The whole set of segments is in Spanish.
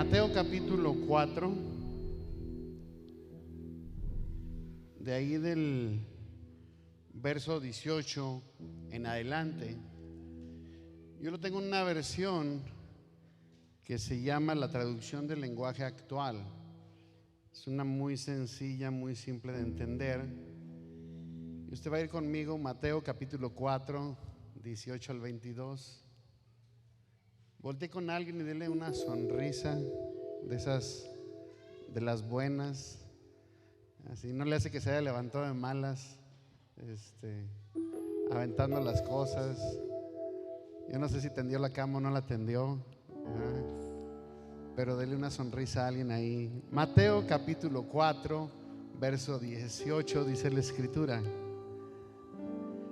Mateo capítulo 4, de ahí del verso 18 en adelante. Yo lo tengo en una versión que se llama la traducción del lenguaje actual. Es una muy sencilla, muy simple de entender. Y usted va a ir conmigo, Mateo capítulo 4, 18 al 22. Voltee con alguien y dele una sonrisa de esas, de las buenas. Así no le hace que se haya levantado de malas, aventando las cosas. Yo no sé si tendió la cama o no la tendió, pero dele una sonrisa a alguien ahí. Mateo capítulo 4, verso 18, dice la escritura: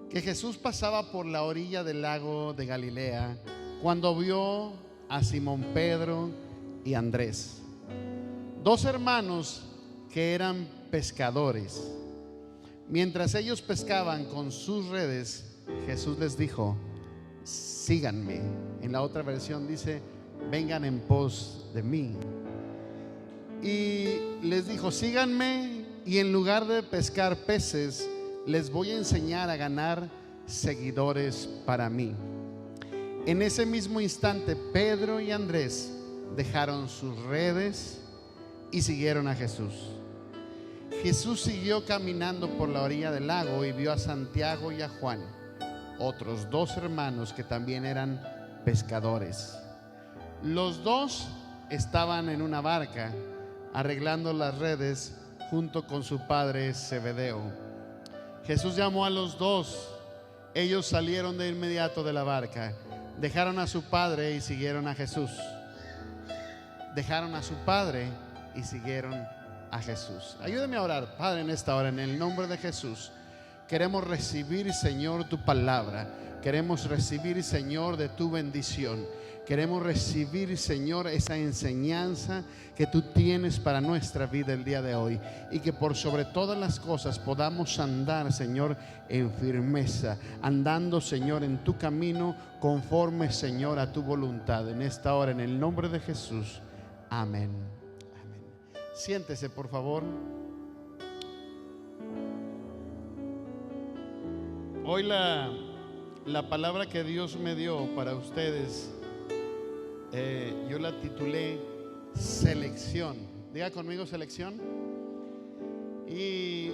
que Jesús pasaba por la orilla del lago de Galilea cuando vio a Simón Pedro y Andrés, dos hermanos que eran pescadores. Mientras ellos pescaban con sus redes, Jesús les dijo: síganme. En la otra versión dice: vengan en pos de mí. Y les dijo: síganme, y en lugar de pescar peces, les voy a enseñar a ganar seguidores para mí. En ese mismo instante, Pedro y Andrés dejaron sus redes y siguieron a Jesús. Jesús siguió caminando por la orilla del lago y vio a Santiago y a Juan, otros dos hermanos que también eran pescadores. Los dos estaban en una barca arreglando las redes junto con su padre Zebedeo. Jesús llamó a los dos. Ellos salieron de inmediato de la barca, dejaron a su padre y siguieron a Jesús. Dejaron a su padre y siguieron a Jesús. Ayúdeme a orar. Padre, en esta hora, en el nombre de Jesús, queremos recibir, Señor, tu palabra. Queremos recibir, Señor, de tu bendición. Queremos recibir, Señor, esa enseñanza que tú tienes para nuestra vida el día de hoy. Y que por sobre todas las cosas podamos andar, Señor, en firmeza, andando, Señor, en tu camino, conforme, Señor, a tu voluntad. En esta hora, en el nombre de Jesús. Amén. Amén. Siéntese, por favor. Hoy la palabra que Dios me dio para ustedes, yo la titulé selección. Diga conmigo, selección. Y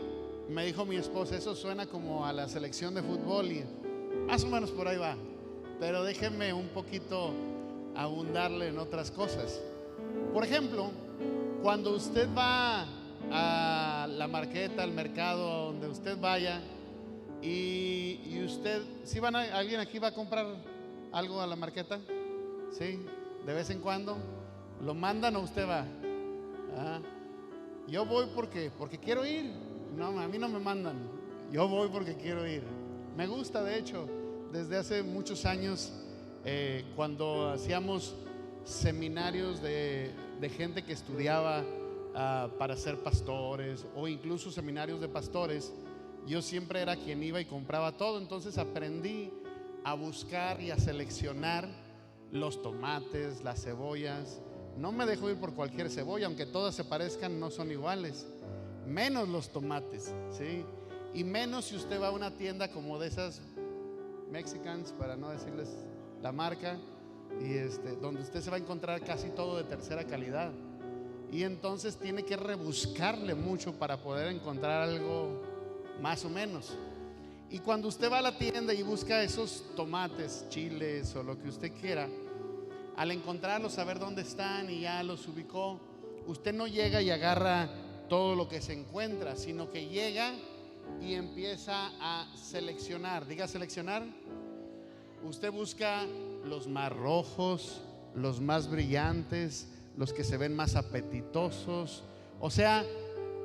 me dijo mi esposa: eso suena como a la selección de fútbol, y más o menos por ahí va, pero déjenme un poquito abundarle en otras cosas. Por ejemplo, cuando usted va a la marqueta, al mercado, donde usted vaya, y usted, si van alguien aquí va a comprar algo a la marqueta, ¿sí? De vez en cuando lo mandan o usted va. Yo voy porque quiero ir. No, a mí no me mandan. Yo voy porque quiero ir. Me gusta, de hecho, desde hace muchos años, cuando hacíamos seminarios de gente que estudiaba para ser pastores, o incluso seminarios de pastores, yo siempre era quien iba y compraba todo. Entonces aprendí a buscar y a seleccionar los tomates, las cebollas. No me dejo ir por cualquier cebolla, aunque todas se parezcan, no son iguales. Menos los tomates, ¿sí? Y menos si usted va a una tienda como de esas Mexicans, para no decirles la marca, y donde usted se va a encontrar casi todo de tercera calidad. Y entonces tiene que rebuscarle mucho para poder encontrar algo más o menos. Y cuando usted va a la tienda y busca esos tomates, chiles o lo que usted quiera, al encontrarlos, saber dónde están y ya los ubicó, usted no llega y agarra todo lo que se encuentra, sino que llega y empieza a seleccionar. Diga seleccionar. Usted busca los más rojos, los más brillantes, los que se ven más apetitosos, o sea,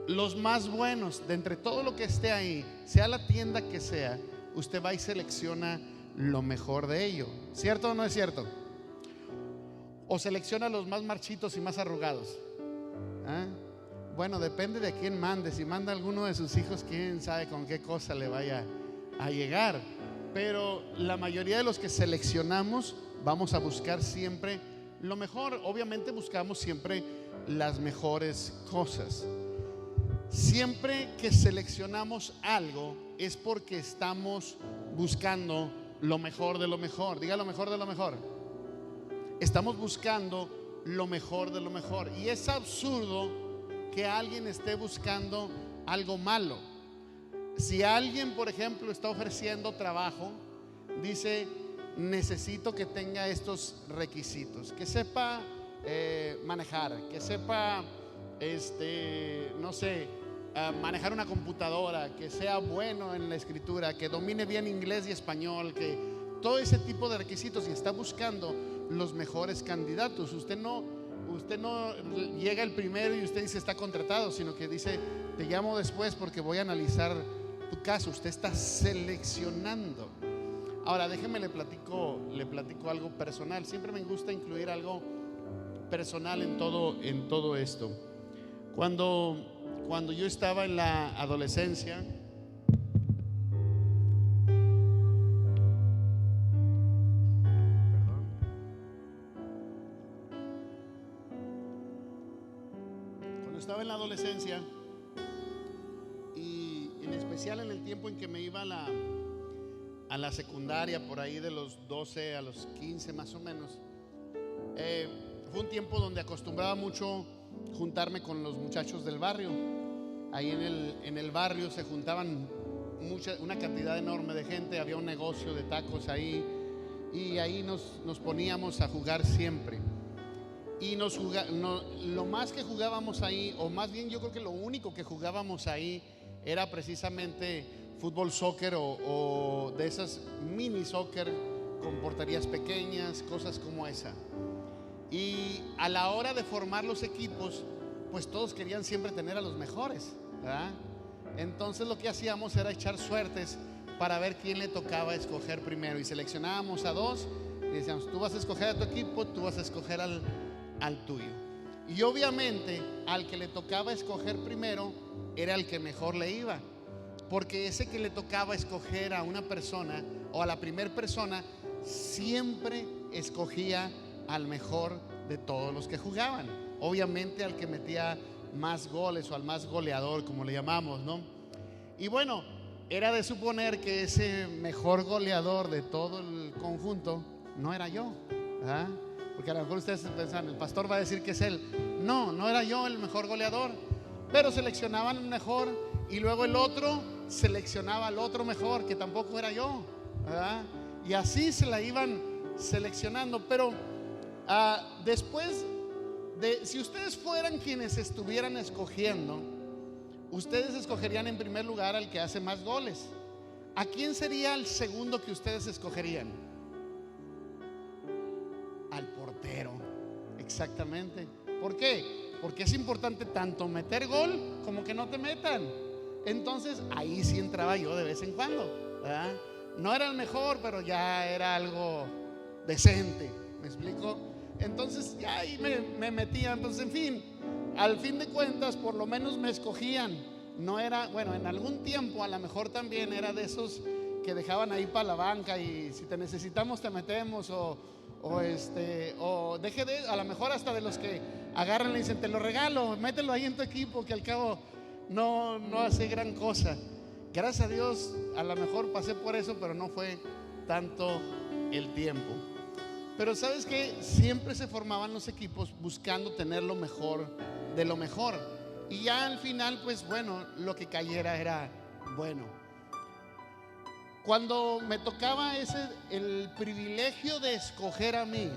los más buenos. De entre todo lo que esté ahí, sea la tienda que sea, usted va y selecciona lo mejor de ello. ¿Cierto o no es cierto? O selecciona los más marchitos y más arrugados. Bueno, depende de quién mande. Si manda alguno de sus hijos, quién sabe con qué cosa le vaya a llegar. Pero la mayoría de los que seleccionamos vamos a buscar siempre lo mejor. Obviamente buscamos siempre las mejores cosas. Siempre que seleccionamos algo es porque estamos buscando lo mejor de lo mejor. Diga lo mejor de lo mejor. Estamos buscando lo mejor de lo mejor. Y es absurdo que alguien esté buscando algo malo. Si alguien, por ejemplo, está ofreciendo trabajo, dice: necesito que tenga estos requisitos, que sepa manejar, que sepa no sé, manejar una computadora, que sea bueno en la escritura, que domine bien inglés y español, que todo ese tipo de requisitos, y está buscando los mejores candidatos. Usted no llega el primero y usted dice está contratado, sino que dice: te llamo después porque voy a analizar tu caso. Usted está seleccionando. Ahora déjeme le platico algo personal. Siempre me gusta incluir algo personal en todo esto. Cuando yo estaba en la adolescencia, y en especial en el tiempo en que me iba a la secundaria, por ahí de los 12 a los 15 más o menos, fue un tiempo donde acostumbraba mucho juntarme con los muchachos del barrio. Ahí en el barrio se juntaban una cantidad enorme de gente. Había un negocio de tacos ahí, y ahí nos poníamos a jugar siempre. Y lo más que jugábamos ahí, o más bien yo creo que lo único que jugábamos ahí, era precisamente fútbol, soccer o de esas mini soccer con porterías pequeñas, cosas como esa. Y a la hora de formar los equipos, pues todos querían siempre tener a los mejores, ¿verdad? Entonces lo que hacíamos era echar suertes para ver quién le tocaba escoger primero, y seleccionábamos a dos y decíamos: tú vas a escoger a tu equipo, tú vas a escoger al tuyo. Y obviamente al que le tocaba escoger primero era el que mejor le iba, porque ese que le tocaba escoger a una persona o a la primera persona siempre escogía al mejor de todos los que jugaban. Obviamente al que metía más goles o al más goleador, como le llamamos, ¿no? Y bueno, era de suponer que ese mejor goleador de todo el conjunto no era yo, ¿verdad? Porque a lo mejor ustedes pensan: el pastor va a decir que es él. No era yo el mejor goleador, pero seleccionaban el mejor, y luego el otro seleccionaba al otro mejor, que tampoco era yo, ¿verdad? Y así se la iban seleccionando. Pero después si ustedes fueran quienes estuvieran escogiendo, ustedes escogerían en primer lugar al que hace más goles. ¿A quién sería el segundo que ustedes escogerían? Al portero, exactamente. ¿Por qué? Porque es importante tanto meter gol como que no te metan. Entonces ahí sí entraba yo de vez en cuando, ¿verdad? No era el mejor, pero ya era algo decente, ¿me explico? Entonces ya ahí me metía. Entonces, en fin, al fin de cuentas, por lo menos me escogían. No era, bueno, en algún tiempo a lo mejor también era de esos que dejaban ahí para la banca, y si te necesitamos te metemos, o deje de, a lo mejor hasta de los que agarran y le dicen: te lo regalo, mételo ahí en tu equipo, que al cabo no hace gran cosa. Gracias a Dios, a lo mejor pasé por eso, pero no fue tanto el tiempo. Pero sabes que siempre se formaban los equipos buscando tener lo mejor de lo mejor, y ya al final, pues bueno, lo que cayera era bueno. Cuando me tocaba el privilegio de escoger a mí,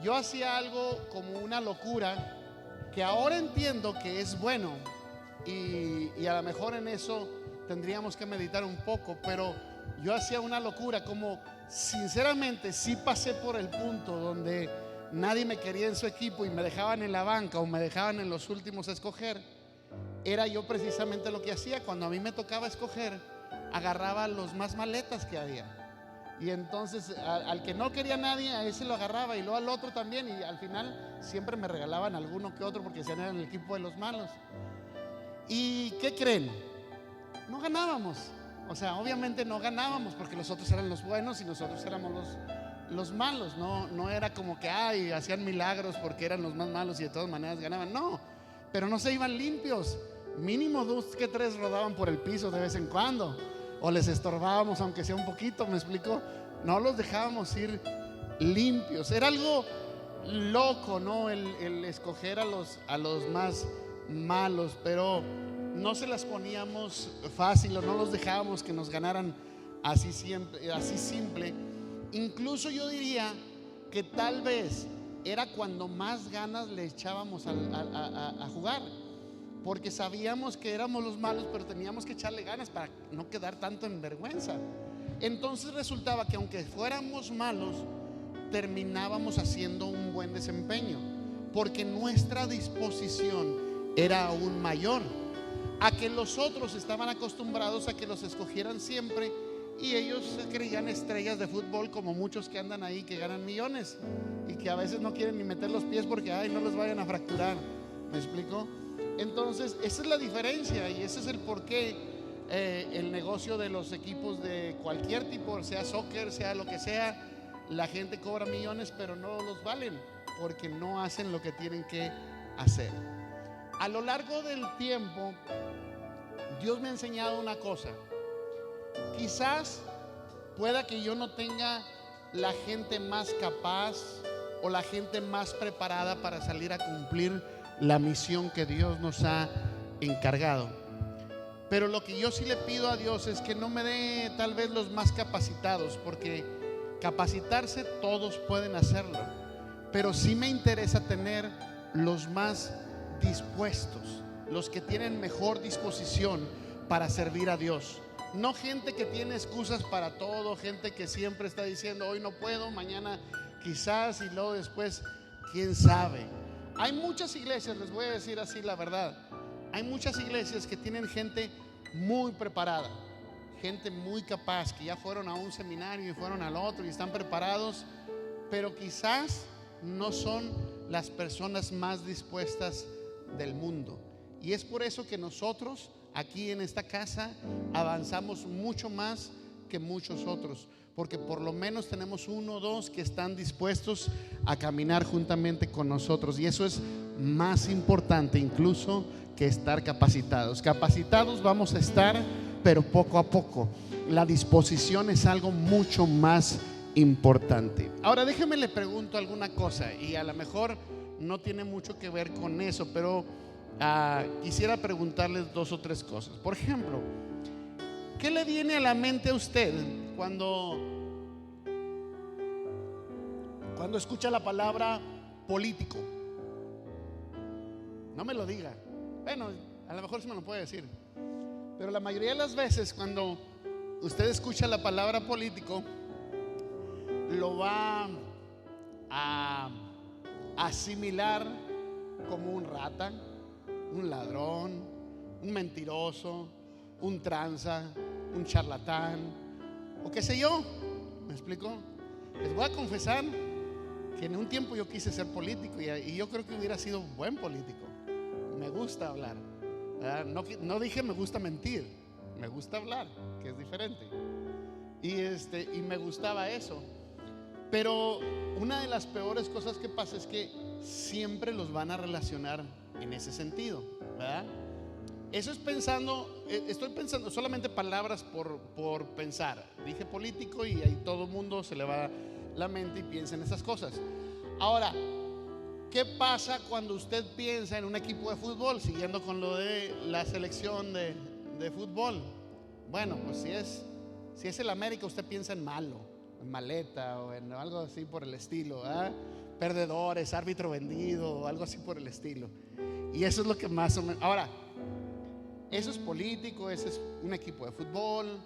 yo hacía algo como una locura, que ahora entiendo que es bueno, y a lo mejor en eso tendríamos que meditar un poco. Pero yo hacía una locura, como sinceramente sí pasé por el punto donde nadie me quería en su equipo y me dejaban en la banca o me dejaban en los últimos a escoger. Era yo precisamente lo que hacía. Cuando a mí me tocaba escoger, agarraba los más maletas que había, y entonces al que no quería nadie, a ese lo agarraba, y luego al otro también, y al final siempre me regalaban alguno que otro, porque se eran el equipo de los malos. ¿Y qué creen? No ganábamos. O sea, obviamente no ganábamos, porque los otros eran los buenos y nosotros éramos los malos, no era como que hacían milagros porque eran los más malos y de todas maneras ganaban, no, pero no se iban limpios. Mínimo 2 que 3 rodaban por el piso de vez en cuando, o les estorbábamos aunque sea un poquito, ¿me explico? No los dejábamos ir limpios. Era algo loco, ¿no? El escoger a los más malos, pero no se las poníamos fácil, o no los dejábamos que nos ganaran así siempre, así simple. Incluso yo diría que tal vez era cuando más ganas le echábamos a jugar, porque sabíamos que éramos los malos, pero teníamos que echarle ganas para no quedar tanto en vergüenza. Entonces resultaba que aunque fuéramos malos, terminábamos haciendo un buen desempeño, porque nuestra disposición era aún mayor a que los otros estaban acostumbrados a que los escogieran siempre, y ellos se creían estrellas de fútbol, como muchos que andan ahí que ganan millones y que a veces no quieren ni meter los pies porque no los vayan a fracturar. ¿Me explico? Entonces esa es la diferencia, y ese es el porqué el negocio de los equipos de cualquier tipo, sea soccer, sea lo que sea, la gente cobra millones pero no los valen porque no hacen lo que tienen que hacer. A lo largo del tiempo Dios me ha enseñado una cosa. Quizás pueda que yo no tenga la gente más capaz o la gente más preparada para salir a cumplir la misión que Dios nos ha encargado, pero lo que yo sí le pido a Dios es que no me dé tal vez los más capacitados, porque capacitarse todos pueden hacerlo, pero sí me interesa tener los más dispuestos, los que tienen mejor disposición para servir a Dios. No gente que tiene excusas para todo, gente que siempre está diciendo hoy no puedo, mañana quizás, y luego después quién sabe. Hay muchas iglesias, les voy a decir así la verdad, hay muchas iglesias que tienen gente muy preparada, gente muy capaz, que ya fueron a un seminario y fueron al otro y están preparados, pero quizás no son las personas más dispuestas del mundo. Y es por eso que nosotros aquí en esta casa avanzamos mucho más que muchos otros, porque por lo menos tenemos 1 o 2 que están dispuestos a caminar juntamente con nosotros, y eso es más importante incluso que estar capacitados. Capacitados vamos a estar, pero poco a poco. La disposición es algo mucho más importante. Ahora déjeme le pregunto alguna cosa, y a lo mejor no tiene mucho que ver con eso, pero quisiera preguntarles 2 o 3 cosas. Por ejemplo, ¿qué le viene a la mente a usted cuando escucha la palabra político? No me lo diga. Bueno, a lo mejor sí me lo puede decir, pero la mayoría de las veces cuando usted escucha la palabra político, lo va a asimilar como un rata, un ladrón, un mentiroso, un tranza, un charlatán, o qué sé yo. ¿Me explico? Les voy a confesar que en un tiempo yo quise ser político, y yo creo que hubiera sido un buen político. Me gusta hablar, no dije me gusta mentir, me gusta hablar, que es diferente, y me gustaba eso. Pero una de las peores cosas que pasa es que siempre los van a relacionar en ese sentido, ¿verdad? Eso es estoy pensando solamente palabras por pensar. Dije político y ahí todo el mundo se le va la mente y piensa en esas cosas. Ahora, ¿qué pasa cuando usted piensa en un equipo de fútbol? Siguiendo con lo de la selección de fútbol. Bueno, pues si es el América, usted piensa en malo, en maleta o en algo así por el estilo, ¿verdad? Perdedores, árbitro vendido o algo así por el estilo. Y eso es lo que más o menos. Ahora, eso es político, ese es un equipo de fútbol.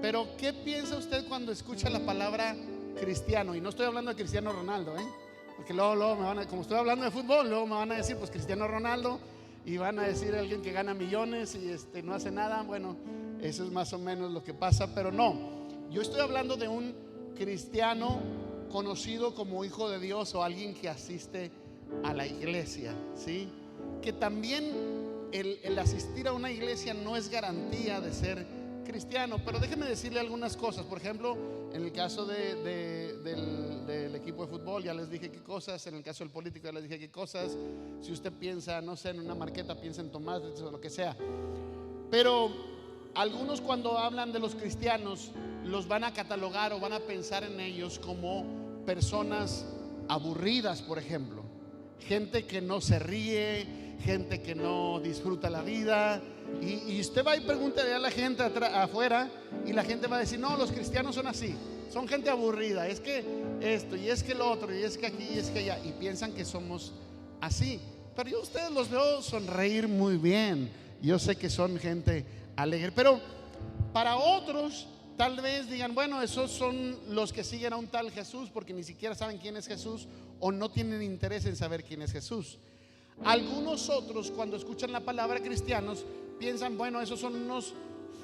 Pero ¿qué piensa usted cuando escucha la palabra cristiano? Y no estoy hablando de Cristiano Ronaldo, porque luego me van a, como estoy hablando de fútbol, luego me van a decir pues Cristiano Ronaldo, y van a decir alguien que gana millones y no hace nada. Bueno, eso es más o menos lo que pasa, pero no. Yo estoy hablando de un cristiano conocido como hijo de Dios, o alguien que asiste a la iglesia, ¿sí? Que también el asistir a una iglesia no es garantía de ser cristiano, pero déjeme decirle algunas cosas. Por ejemplo, En el caso del equipo de fútbol ya les dije qué cosas. En el caso del político ya les dije qué cosas. Si usted piensa, no sé, en una marqueta, piensa en tomates o lo que sea. Pero algunos, cuando hablan de los cristianos, los van a catalogar o van a pensar en ellos como personas aburridas, por ejemplo. Gente que no se ríe, gente que no disfruta la vida. Y usted va y pregúntale a la gente afuera, y la gente va a decir: no, los cristianos son así, son gente aburrida, es que esto, y es que lo otro, y es que aquí, y es que allá. Y piensan que somos así. Pero yo a ustedes los veo sonreír muy bien. Yo sé que son gente alegre. Pero para otros tal vez digan: bueno, esos son los que siguen a un tal Jesús, porque ni siquiera saben quién es Jesús, o no tienen interés en saber quién es Jesús. Algunos otros, cuando escuchan la palabra cristianos, piensan: bueno, esos son unos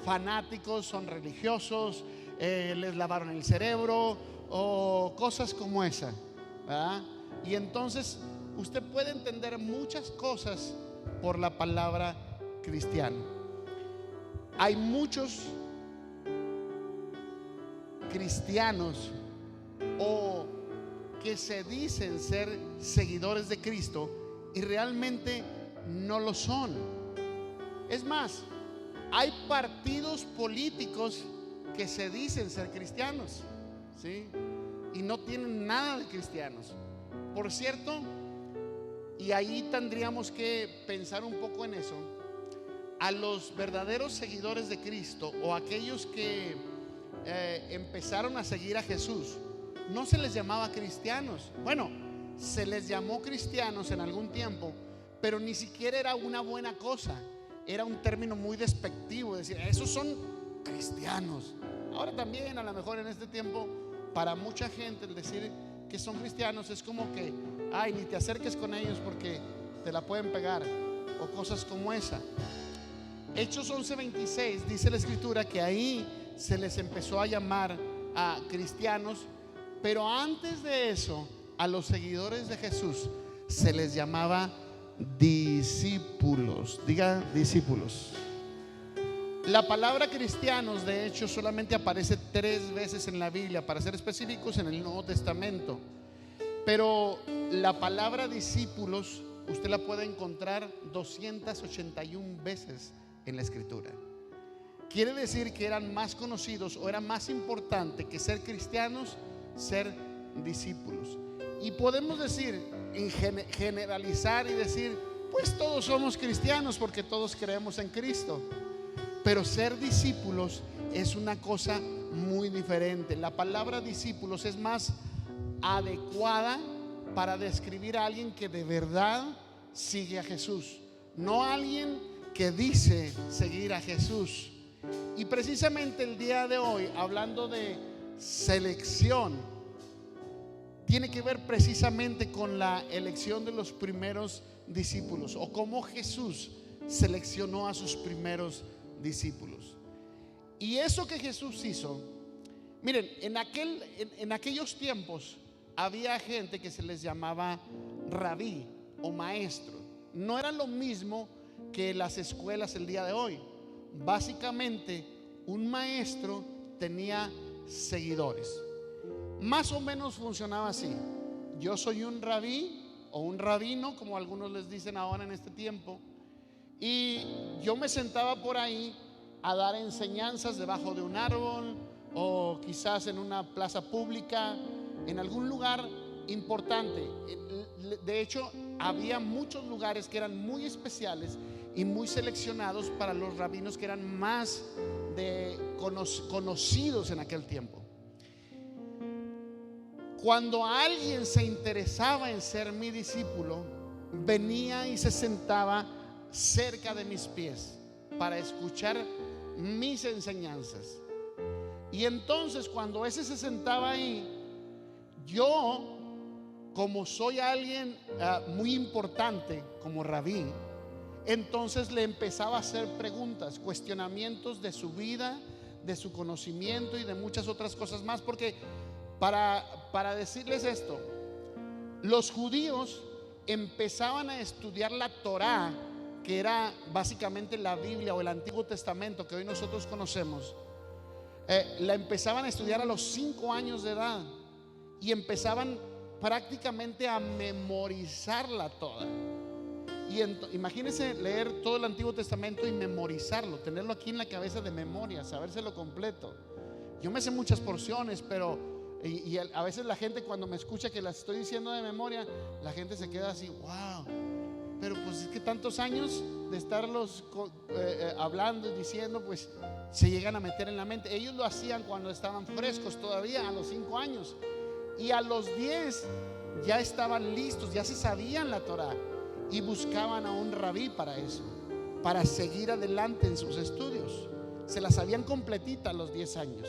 fanáticos, son religiosos, les lavaron el cerebro o cosas como esa, ¿verdad? Y entonces usted puede entender muchas cosas por la palabra cristiano. Hay muchos cristianos o que se dicen ser seguidores de Cristo y realmente no lo son. Es más, hay partidos políticos que se dicen ser cristianos, ¿sí? Y no tienen nada de cristianos. Por cierto, y ahí tendríamos que pensar un poco en eso, a los verdaderos seguidores de Cristo, o aquellos que empezaron a seguir a Jesús, no se les llamaba cristianos. Bueno, se les llamó cristianos en algún tiempo, pero ni siquiera era una buena cosa. Era un término muy despectivo, decir: esos son cristianos. Ahora también, a lo mejor en este tiempo, para mucha gente el decir que son cristianos es como que: ay, ni te acerques con ellos porque te la pueden pegar, o cosas como esa. Hechos 11:26 dice la escritura que ahí se les empezó a llamar a cristianos, pero antes de eso, a los seguidores de Jesús se les llamaba discípulos. Diga: discípulos. La palabra cristianos, de hecho, solamente aparece 3 veces en la Biblia, para ser específicos, en el Nuevo Testamento. Pero la palabra discípulos usted la puede encontrar 281 veces en la escritura. Quiere decir que eran más conocidos, o era más importante que ser cristianos, ser discípulos. Y podemos decir, generalizar y decir: pues todos somos cristianos porque todos creemos en Cristo. Pero ser discípulos es una cosa muy diferente. La palabra discípulos es más adecuada para describir a alguien que de verdad sigue a Jesús, no a alguien que dice seguir a Jesús. Y precisamente el día de hoy, hablando de selección, tiene que ver precisamente con la elección de los primeros discípulos, o cómo Jesús seleccionó a sus primeros discípulos. Y eso que Jesús hizo, miren, en aquellos tiempos había gente que se les llamaba rabí o maestro. No era lo mismo que las escuelas el día de hoy. Básicamente, un maestro tenía seguidores. Más o menos funcionaba así: yo soy un rabí o un rabino, como algunos les dicen ahora en este tiempo, y yo me sentaba por ahí a dar enseñanzas debajo de un árbol, o quizás en una plaza pública, en algún lugar importante. De hecho, había muchos lugares que eran muy especiales y muy seleccionados para los rabinos que eran más conocidos en aquel tiempo. Cuando alguien se interesaba en ser mi discípulo, venía y se sentaba cerca de mis pies para escuchar mis enseñanzas. Y entonces, cuando ese se sentaba ahí, yo, como soy alguien muy importante como rabí, entonces le empezaba a hacer preguntas, cuestionamientos de su vida, de su conocimiento y de muchas otras cosas más. Porque para decirles esto, los judíos empezaban a estudiar la Torá, que era básicamente la Biblia o el Antiguo Testamento que hoy nosotros conocemos, la empezaban a estudiar a los 5 años de edad y empezaban prácticamente a memorizarla toda. Y imagínense leer todo el Antiguo Testamento y memorizarlo, tenerlo aquí en la cabeza de memoria, sabérselo completo. Yo me sé muchas porciones, pero a veces la gente, cuando me escucha que las estoy diciendo de memoria, la gente se queda así, wow. Pero pues es que tantos años de estarlos hablando y diciendo, pues se llegan a meter en la mente. Ellos lo hacían cuando estaban frescos todavía, a los 5 años. Y a los 10 ya estaban listos, ya se sabían la Torá. Y buscaban a un rabí para eso, para seguir adelante en sus estudios. Se la sabían completita a los 10 años.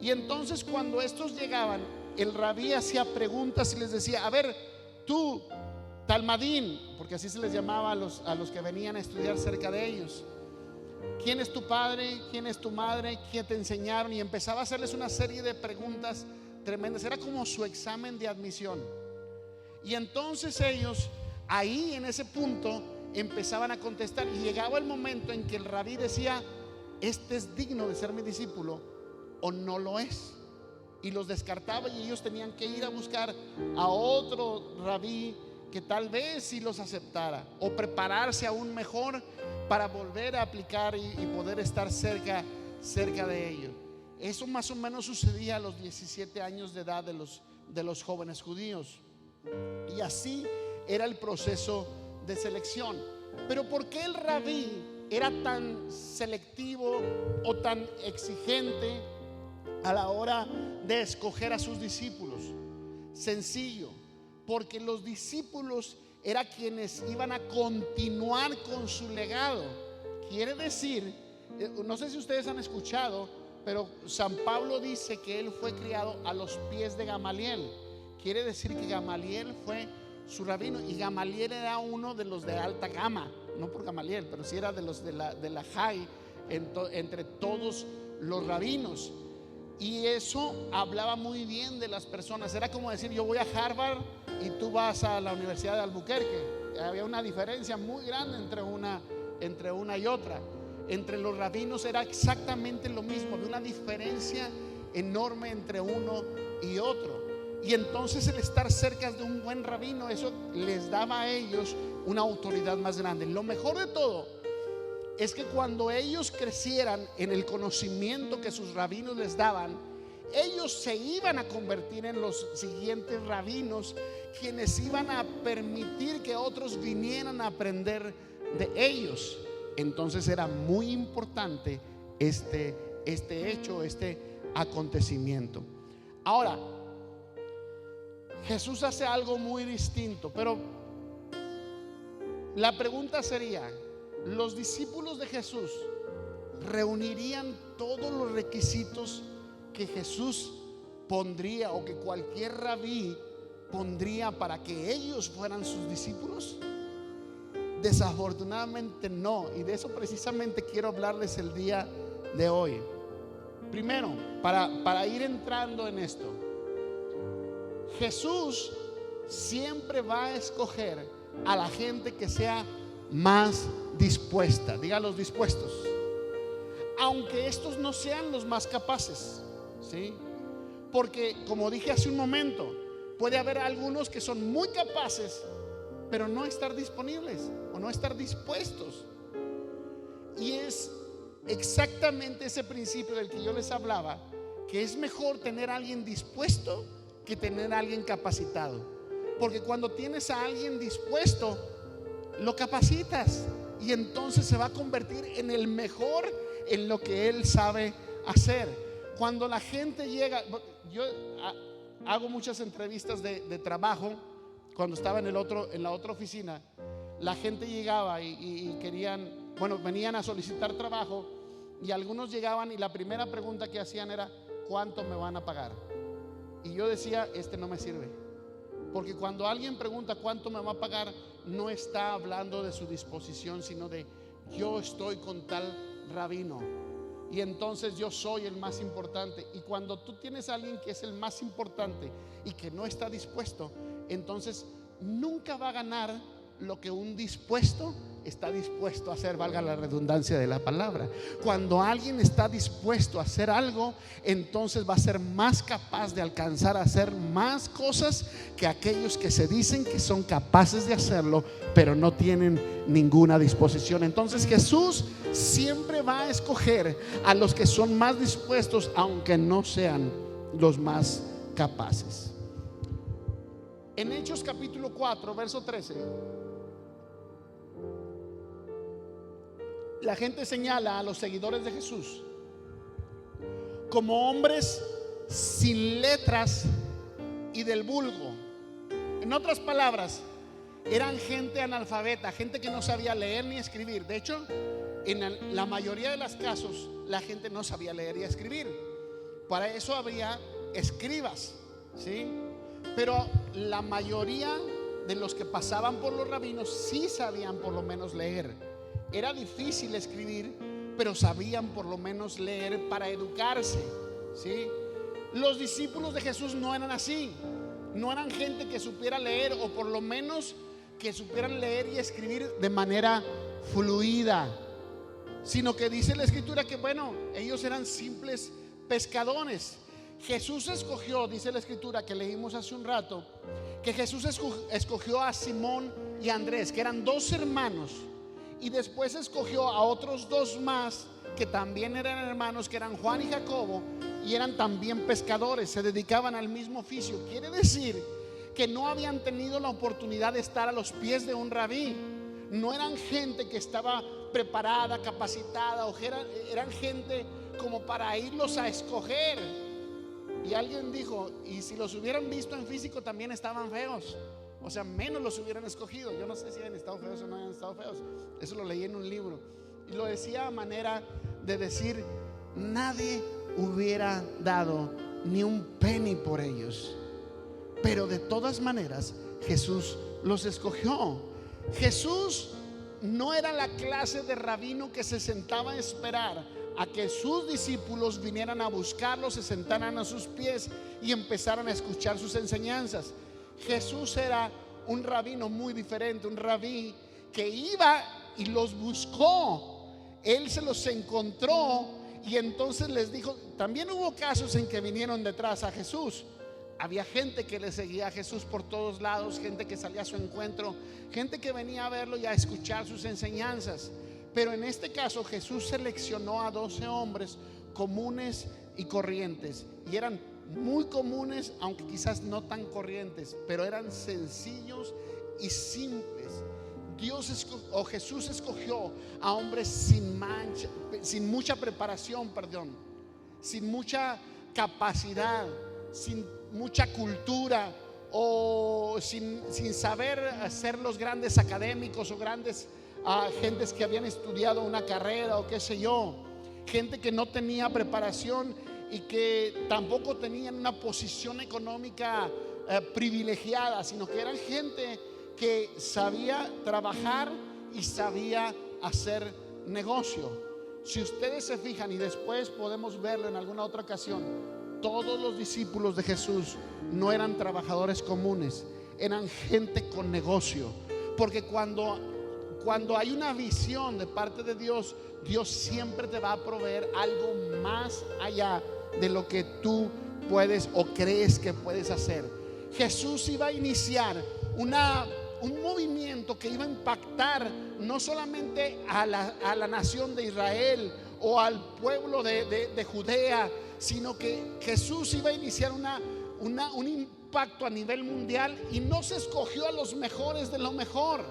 Y entonces cuando estos llegaban, el rabí hacía preguntas y les decía: a ver, tú, Talmadín, porque así se les llamaba a los que venían a estudiar cerca de ellos, ¿quién es tu padre? ¿Quién es tu madre? ¿Quién te enseñaron? Y empezaba a hacerles una serie de preguntas tremendas. Era como su examen de admisión. Y entonces ellos, ahí en ese punto, empezaban a contestar. Y llegaba el momento en que el rabí decía: este es digno de ser mi discípulo o no lo es. Y los descartaba, y ellos tenían que ir a buscar a otro rabí que tal vez sí los aceptara, o prepararse aún mejor para volver a aplicar y poder estar cerca de ellos. Eso más o menos sucedía a los 17 años de edad de los jóvenes judíos. Y así era el proceso de selección. Pero ¿por qué el rabí era tan selectivo o tan exigente a la hora de escoger a sus discípulos? Sencillo, porque los discípulos eran quienes iban a continuar con su legado. Quiere decir, no sé si ustedes han escuchado, pero San Pablo dice que él fue criado a los pies de Gamaliel. Quiere decir que Gamaliel fue su rabino, y Gamaliel era uno de los de alta gama, no por Gamaliel, pero sí era de los de la high entre todos los rabinos. Y eso hablaba muy bien de las personas. Era como decir: yo voy a Harvard y tú vas a la Universidad de Albuquerque. Había una diferencia muy grande entre una y otra. Entre los rabinos era exactamente lo mismo. Había una diferencia enorme entre uno y otro. Y entonces el estar cerca de un buen rabino, eso les daba a ellos una autoridad más grande. Lo mejor de todo es que cuando ellos crecieran en el conocimiento que sus rabinos les daban, ellos se iban a convertir en los siguientes rabinos, quienes iban a permitir que otros vinieran a aprender de ellos. Entonces era muy importante este hecho, este acontecimiento. Ahora, Jesús hace algo muy distinto, pero la pregunta sería: ¿los discípulos de Jesús reunirían todos los requisitos que Jesús pondría o que cualquier rabí pondría para que ellos fueran sus discípulos? Desafortunadamente no, y de eso precisamente quiero hablarles el día de hoy. Primero, para ir entrando en esto, Jesús siempre va a escoger a la gente que sea más dispuesta. Diga, los dispuestos, aunque estos no sean los más capaces, ¿sí? Porque, como dije hace un momento, puede haber algunos que son muy capaces, pero no estar disponibles o no estar dispuestos. Y es exactamente ese principio del que yo les hablaba, que es mejor tener a alguien dispuesto que tener a alguien capacitado. Porque cuando tienes a alguien dispuesto, lo capacitas, y entonces se va a convertir en el mejor en lo que él sabe hacer. Cuando la gente llega, yo hago muchas entrevistas de trabajo. Cuando estaba en la otra oficina, la gente llegaba y querían, venían a solicitar trabajo, y algunos llegaban y la primera pregunta que hacían era: ¿cuánto me van a pagar? Y yo decía: no me sirve. Porque cuando alguien pregunta cuánto me va a pagar, no está hablando de su disposición, sino de: yo estoy con tal rabino y entonces yo soy el más importante. Y cuando tú tienes a alguien que es el más importante y que no está dispuesto, entonces nunca va a ganar lo que un dispuesto está dispuesto a hacer, valga la redundancia de la palabra. Cuando alguien está dispuesto a hacer algo, entonces va a ser más capaz de alcanzar a hacer más cosas que aquellos que se dicen que son capaces de hacerlo, pero no tienen ninguna disposición. Entonces Jesús siempre va a escoger a los que son más dispuestos, aunque no sean los más capaces. En Hechos capítulo 4, verso 13, la gente señala a los seguidores de Jesús como hombres sin letras y del vulgo. En otras palabras, eran gente analfabeta, gente que no sabía leer ni escribir. De hecho, en la mayoría de los casos, la gente no sabía leer y escribir. Para eso había escribas, ¿sí? Pero la mayoría de los que pasaban por los rabinos sí sabían por lo menos leer. Era difícil escribir, pero sabían por lo menos leer para educarse, ¿sí? Los discípulos de Jesús no eran así. No eran gente que supiera leer, o por lo menos que supieran leer y escribir de manera fluida, sino que dice la escritura que bueno, ellos eran simples pescadores. Jesús escogió, dice la escritura que leímos hace un rato, que Jesús escogió a Simón y a Andrés, que eran dos hermanos, y después escogió a otros dos más que también eran hermanos, que eran Juan y Jacobo, y eran también pescadores, se dedicaban al mismo oficio. Quiere decir que no habían tenido la oportunidad de estar a los pies de un rabí. No eran gente que estaba preparada, capacitada, o eran gente como para irlos a escoger. Y alguien dijo, y si los hubieran visto en físico también estaban feos, o sea, menos los hubieran escogido. Yo no sé si habían estado feos o no habían estado feos, eso lo leí en un libro, y lo decía a manera de decir, nadie hubiera dado ni un penny por ellos, pero de todas maneras Jesús los escogió. Jesús no era la clase de rabino que se sentaba a esperar a que sus discípulos vinieran a buscarlo, se sentaran a sus pies y empezaran a escuchar sus enseñanzas. Jesús era un rabino muy diferente, un rabí que iba y los buscó. Él se los encontró y entonces les dijo. También hubo casos en que vinieron detrás a Jesús. Había gente que le seguía a Jesús por todos lados, gente que salía a su encuentro, gente que venía a verlo y a escuchar sus enseñanzas. Pero en este caso Jesús seleccionó a 12 hombres comunes y corrientes, y eran muy comunes, aunque quizás no tan corrientes, pero eran sencillos y simples. Jesús escogió a hombres sin mancha, sin mucha preparación, sin mucha capacidad, sin mucha cultura, o sin saber ser los grandes académicos o grandes gentes que habían estudiado una carrera o qué sé yo, gente que no tenía preparación y que tampoco tenían una posición económica privilegiada, sino que eran gente que sabía trabajar y sabía hacer negocio. Si ustedes se fijan, y después podemos verlo en alguna otra ocasión, todos los discípulos de Jesús no eran trabajadores comunes, eran gente con negocio. Porque cuando hay una visión de parte de Dios, Dios siempre te va a proveer algo más allá de lo que tú puedes o crees que puedes hacer. Jesús iba a iniciar un movimiento que iba a impactar no solamente a la nación de Israel o al pueblo de Judea, sino que Jesús iba a iniciar un impacto a nivel mundial, y no se escogió a los mejores de lo mejor.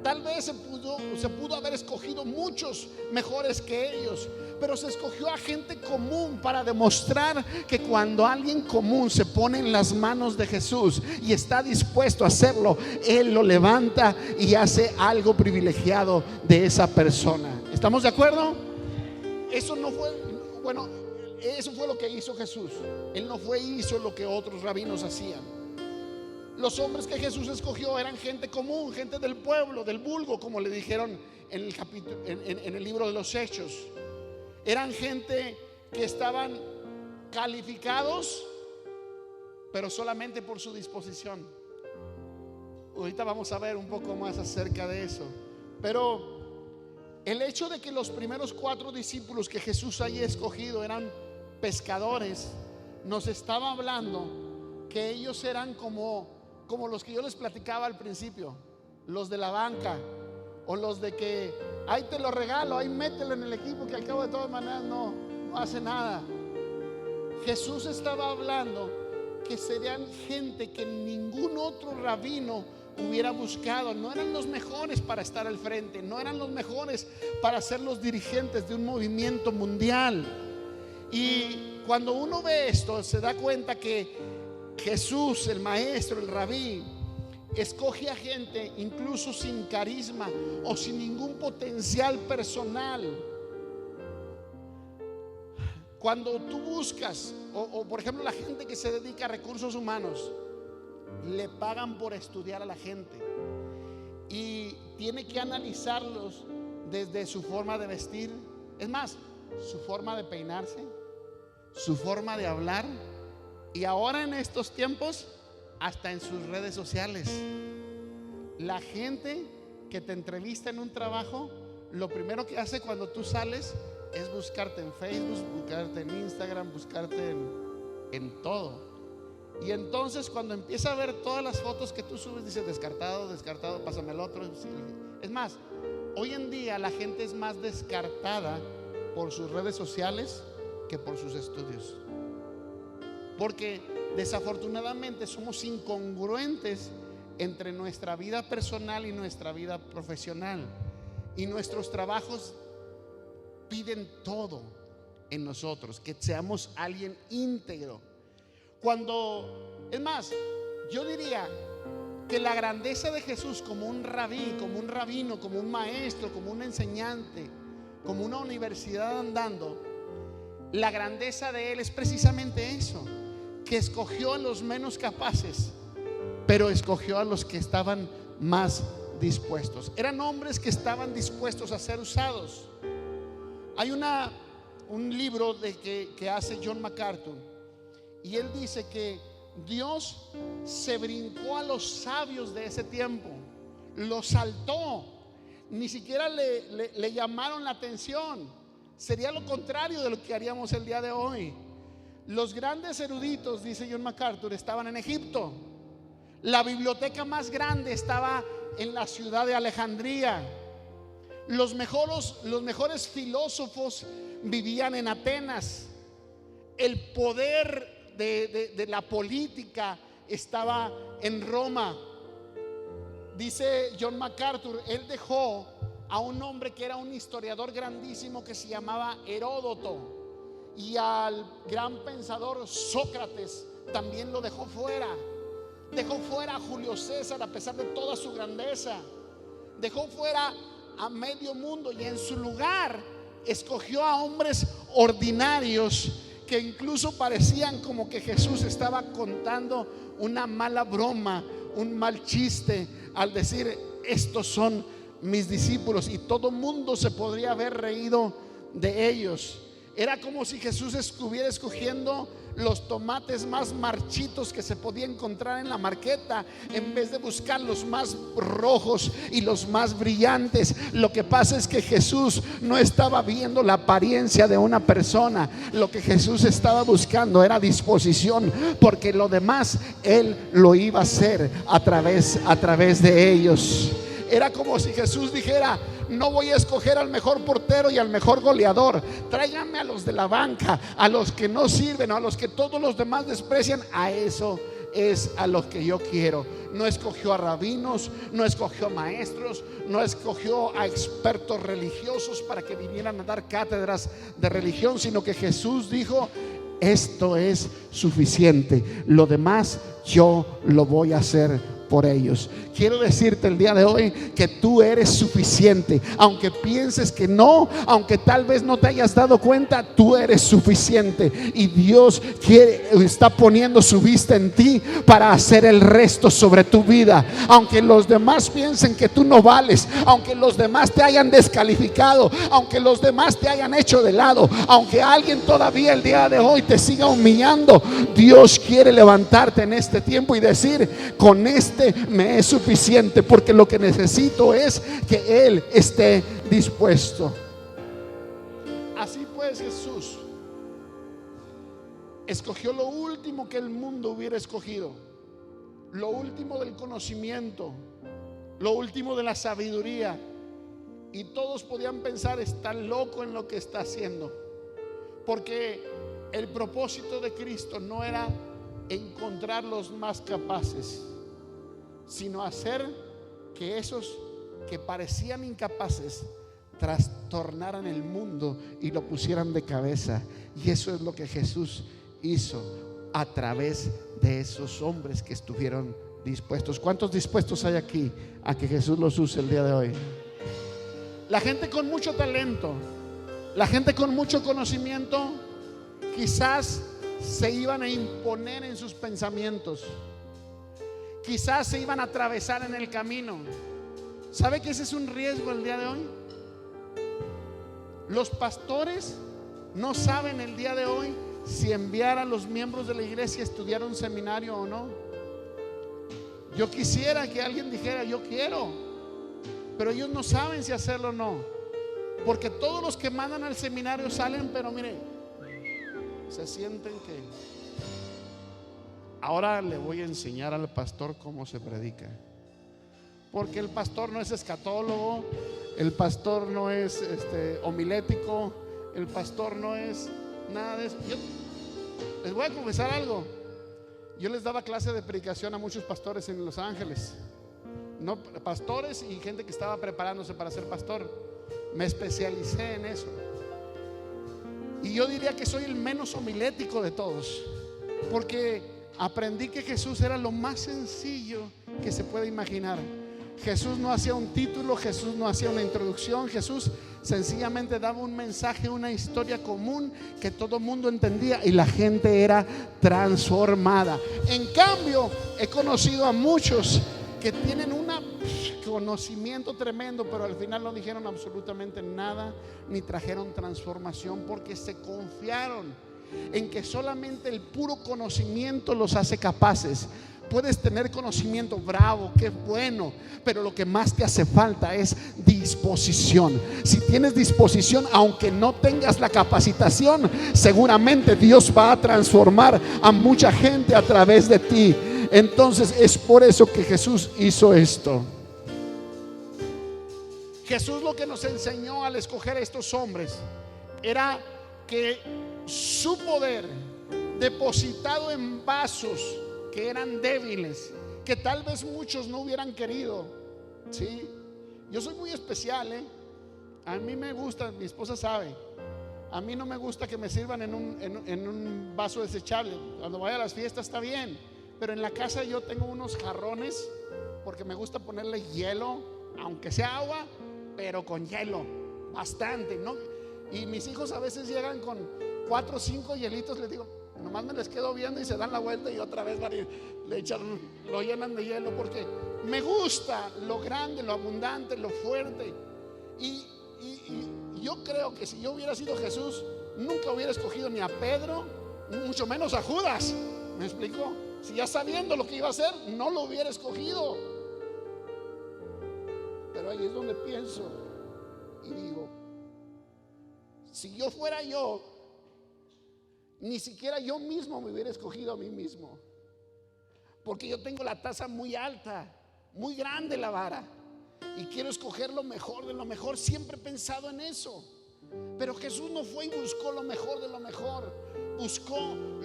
Tal vez se pudo haber escogido muchos mejores que ellos, pero se escogió a gente común para demostrar que cuando alguien común se pone en las manos de Jesús y está dispuesto a hacerlo, Él lo levanta y hace algo privilegiado de esa persona. ¿Estamos de acuerdo? Eso fue lo que hizo Jesús. Él no hizo lo que otros rabinos hacían. Los hombres que Jesús escogió eran gente común, gente del pueblo, del vulgo, como le dijeron en el libro de los Hechos. Eran gente que estaban calificados, pero solamente por su disposición. Ahorita vamos a ver un poco más acerca de eso. Pero el hecho de que los primeros 4 discípulos que Jesús haya escogido eran pescadores, nos estaba hablando que ellos eran como los que yo les platicaba al principio, los de la banca, o los de que ahí te lo regalo, ahí mételo en el equipo, que al cabo de todas maneras no hace nada. Jesús estaba hablando que serían gente que ningún otro rabino hubiera buscado. No eran los mejores para estar al frente, no eran los mejores para ser los dirigentes de un movimiento mundial. Y cuando uno ve esto, se da cuenta que Jesús, el maestro, el rabí, escoge a gente incluso sin carisma o sin ningún potencial personal. Cuando tú buscas, o por ejemplo la gente que se dedica a recursos humanos, le pagan por estudiar a la gente y tiene que analizarlos desde su forma de vestir, es más, su forma de peinarse, su forma de hablar, y ahora en estos tiempos hasta en sus redes sociales. La gente que te entrevista en un trabajo, lo primero que hace cuando tú sales es buscarte en Facebook, buscarte en Instagram, buscarte en todo. Y entonces cuando empieza a ver todas las fotos que tú subes, dice descartado, descartado, pásame el otro. Es más, hoy en día la gente es más descartada por sus redes sociales que por sus estudios, porque desafortunadamente somos incongruentes entre nuestra vida personal y nuestra vida profesional, y nuestros trabajos piden todo en nosotros, que seamos alguien íntegro. Es más, yo diría que la grandeza de Jesús como un rabí, como un rabino, como un maestro, como un enseñante, como una universidad andando, la grandeza de él es precisamente eso, que escogió a los menos capaces, pero escogió a los que estaban más dispuestos. Eran hombres que estaban dispuestos a ser usados. Hay un libro que hace John MacArthur, y él dice que Dios se brincó a los sabios de ese tiempo, los saltó, ni siquiera le llamaron la atención. Sería lo contrario de lo que haríamos el día de hoy. Los grandes eruditos, dice John MacArthur, estaban en Egipto. La biblioteca más grande estaba en la ciudad de Alejandría. Los mejores filósofos vivían en Atenas. El poder de la política estaba en Roma. Dice John MacArthur, él dejó a un hombre que era un historiador grandísimo que se llamaba Heródoto, y al gran pensador Sócrates también lo dejó fuera. Dejó fuera a Julio César a pesar de toda su grandeza. Dejó fuera a medio mundo, y en su lugar escogió a hombres ordinarios que incluso parecían como que Jesús estaba contando una mala broma, un mal chiste al decir: estos son mis discípulos, y todo mundo se podría haber reído de ellos. Era como si Jesús estuviera escogiendo los tomates más marchitos que se podía encontrar en la marqueta, en vez de buscar los más rojos y los más brillantes. Lo que pasa es que Jesús no estaba viendo la apariencia de una persona. Lo que Jesús estaba buscando era disposición, porque lo demás Él lo iba a hacer a través de ellos. Era como si Jesús dijera: no voy a escoger al mejor portero y al mejor goleador, tráiganme a los de la banca, a los que no sirven, a los que todos los demás desprecian. A eso es a los que yo quiero. No escogió a rabinos, no escogió a maestros, no escogió a expertos religiosos para que vinieran a dar cátedras de religión, sino que Jesús dijo: esto es suficiente, lo demás yo lo voy a hacer por ellos. Quiero decirte el día de hoy que tú eres suficiente. Aunque pienses que no, aunque tal vez no te hayas dado cuenta, tú eres suficiente, y Dios está poniendo su vista en ti para hacer el resto sobre tu vida. Aunque los demás piensen que tú no vales, aunque los demás te hayan descalificado, aunque los demás te hayan hecho de lado, aunque alguien todavía el día de hoy te siga humillando, Dios quiere levantarte en este tiempo y decir: con este necesite me es suficiente, porque lo que necesito es que Él esté dispuesto. Así pues, Jesús escogió lo último que el mundo hubiera escogido, lo último del conocimiento, lo último de la sabiduría, y todos podían pensar: está loco en lo que está haciendo, porque el propósito de Cristo no era encontrar los más capaces, sino hacer que esos que parecían incapaces trastornaran el mundo y lo pusieran de cabeza. Y eso es lo que Jesús hizo a través de esos hombres que estuvieron dispuestos. ¿Cuántos dispuestos hay aquí a que Jesús los use el día de hoy? La gente con mucho talento, la gente con mucho conocimiento, quizás se iban a imponer en sus pensamientos, quizás se iban a atravesar en el camino. ¿Sabe que ese es un riesgo el día de hoy? Los pastores no saben el día de hoy si enviar a los miembros de la iglesia a estudiar un seminario o no. Yo quisiera que alguien dijera: yo quiero, pero ellos no saben si hacerlo o no, porque todos los que mandan al seminario salen, pero mire, se sienten que ahora le voy a enseñar al pastor cómo se predica, porque el pastor no es escatólogo, el pastor no es homilético, el pastor no es nada de eso. Yo les voy a confesar algo: yo les daba clase de predicación a muchos pastores en Los Ángeles, no pastores y gente que estaba preparándose para ser pastor. Me especialicé en eso, y yo diría que soy el menos homilético de todos, porque aprendí que Jesús era lo más sencillo que se puede imaginar. Jesús no hacía un título, Jesús no hacía una introducción, Jesús sencillamente daba un mensaje, una historia común que todo mundo entendía, y la gente era transformada. En cambio, he conocido a muchos que tienen un conocimiento tremendo, pero al final no dijeron absolutamente nada, ni trajeron transformación, porque se confiaron en que solamente el puro conocimiento los hace capaces. Puedes tener conocimiento, bravo, qué bueno, pero lo que más te hace falta es disposición. Si tienes disposición, aunque no tengas la capacitación, seguramente Dios va a transformar a mucha gente a través de ti. Entonces es por eso que Jesús hizo esto. Jesús lo que nos enseñó al escoger a estos hombres era que su poder depositado en vasos que eran débiles, que tal vez muchos no hubieran querido. Sí, yo soy muy especial, a mí me gusta, mi esposa sabe, a mí no me gusta que me sirvan en un vaso desechable. Cuando vaya a las fiestas está bien, pero en la casa yo tengo unos jarrones, porque me gusta ponerle hielo, aunque sea agua, pero con hielo, bastante, ¿no? Y mis hijos a veces llegan con 4 o 5 hielitos, les digo, nomás me les quedo viendo y se dan la vuelta y otra vez van y le echan, lo llenan de hielo, porque me gusta lo grande, lo abundante, lo fuerte. Y yo creo que si yo hubiera sido Jesús, nunca hubiera escogido ni a Pedro, mucho menos a Judas. ¿Me explico? Si ya sabiendo lo que iba a hacer, no lo hubiera escogido. Pero ahí es donde pienso y digo, si yo fuera yo, ni siquiera yo mismo me hubiera escogido a mí mismo, porque yo tengo la tasa muy alta, muy grande la vara, y quiero escoger lo mejor de lo mejor. Siempre he pensado en eso. Pero Jesús no fue y buscó lo mejor de lo mejor, buscó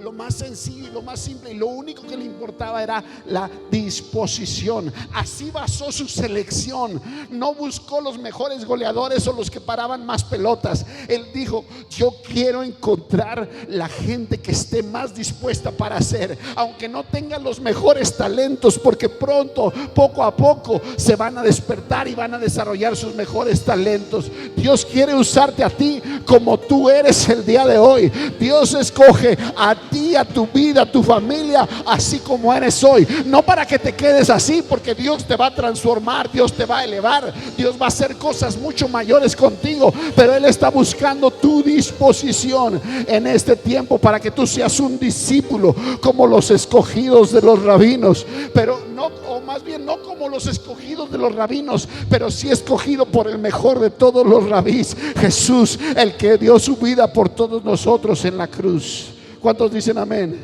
lo más sencillo y lo más simple, y lo único que le importaba era la disposición. Así basó su selección. No buscó los mejores goleadores o los que paraban más pelotas. Él dijo, yo quiero encontrar la gente que esté más dispuesta para hacer, aunque no tenga los mejores talentos, porque pronto, poco a poco, se van a despertar y van a desarrollar sus mejores talentos. Dios quiere usarte a ti como tú eres el día de hoy. Dios escoge a ti, a tu vida, a tu familia, así como eres hoy. No para que te quedes así, porque Dios te va a transformar, Dios te va a elevar, Dios va a hacer cosas mucho mayores contigo, pero Él está buscando tu disposición en este tiempo para que tú seas un discípulo como los escogidos de los rabinos. Pero no, más bien no como los escogidos de los rabinos, pero sí escogido por el mejor de todos los rabís, Jesús, el que dio su vida por todos nosotros en la cruz. ¿Cuántos dicen amén?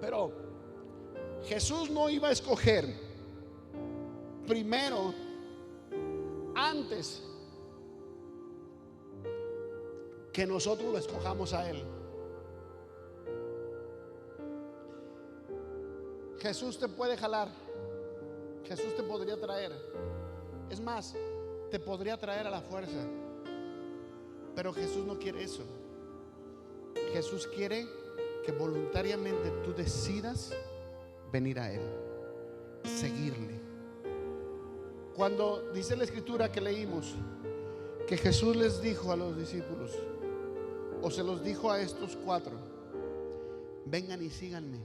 Pero Jesús no iba a escoger primero, antes que nosotros lo escojamos a Él. Jesús te puede jalar, Jesús te podría traer, es más, te podría traer a la fuerza, pero Jesús no quiere eso. Jesús quiere que voluntariamente tú decidas venir a Él, seguirle. Cuando dice la escritura que leímos que Jesús les dijo a los discípulos, o se los dijo a estos 4, vengan y síganme.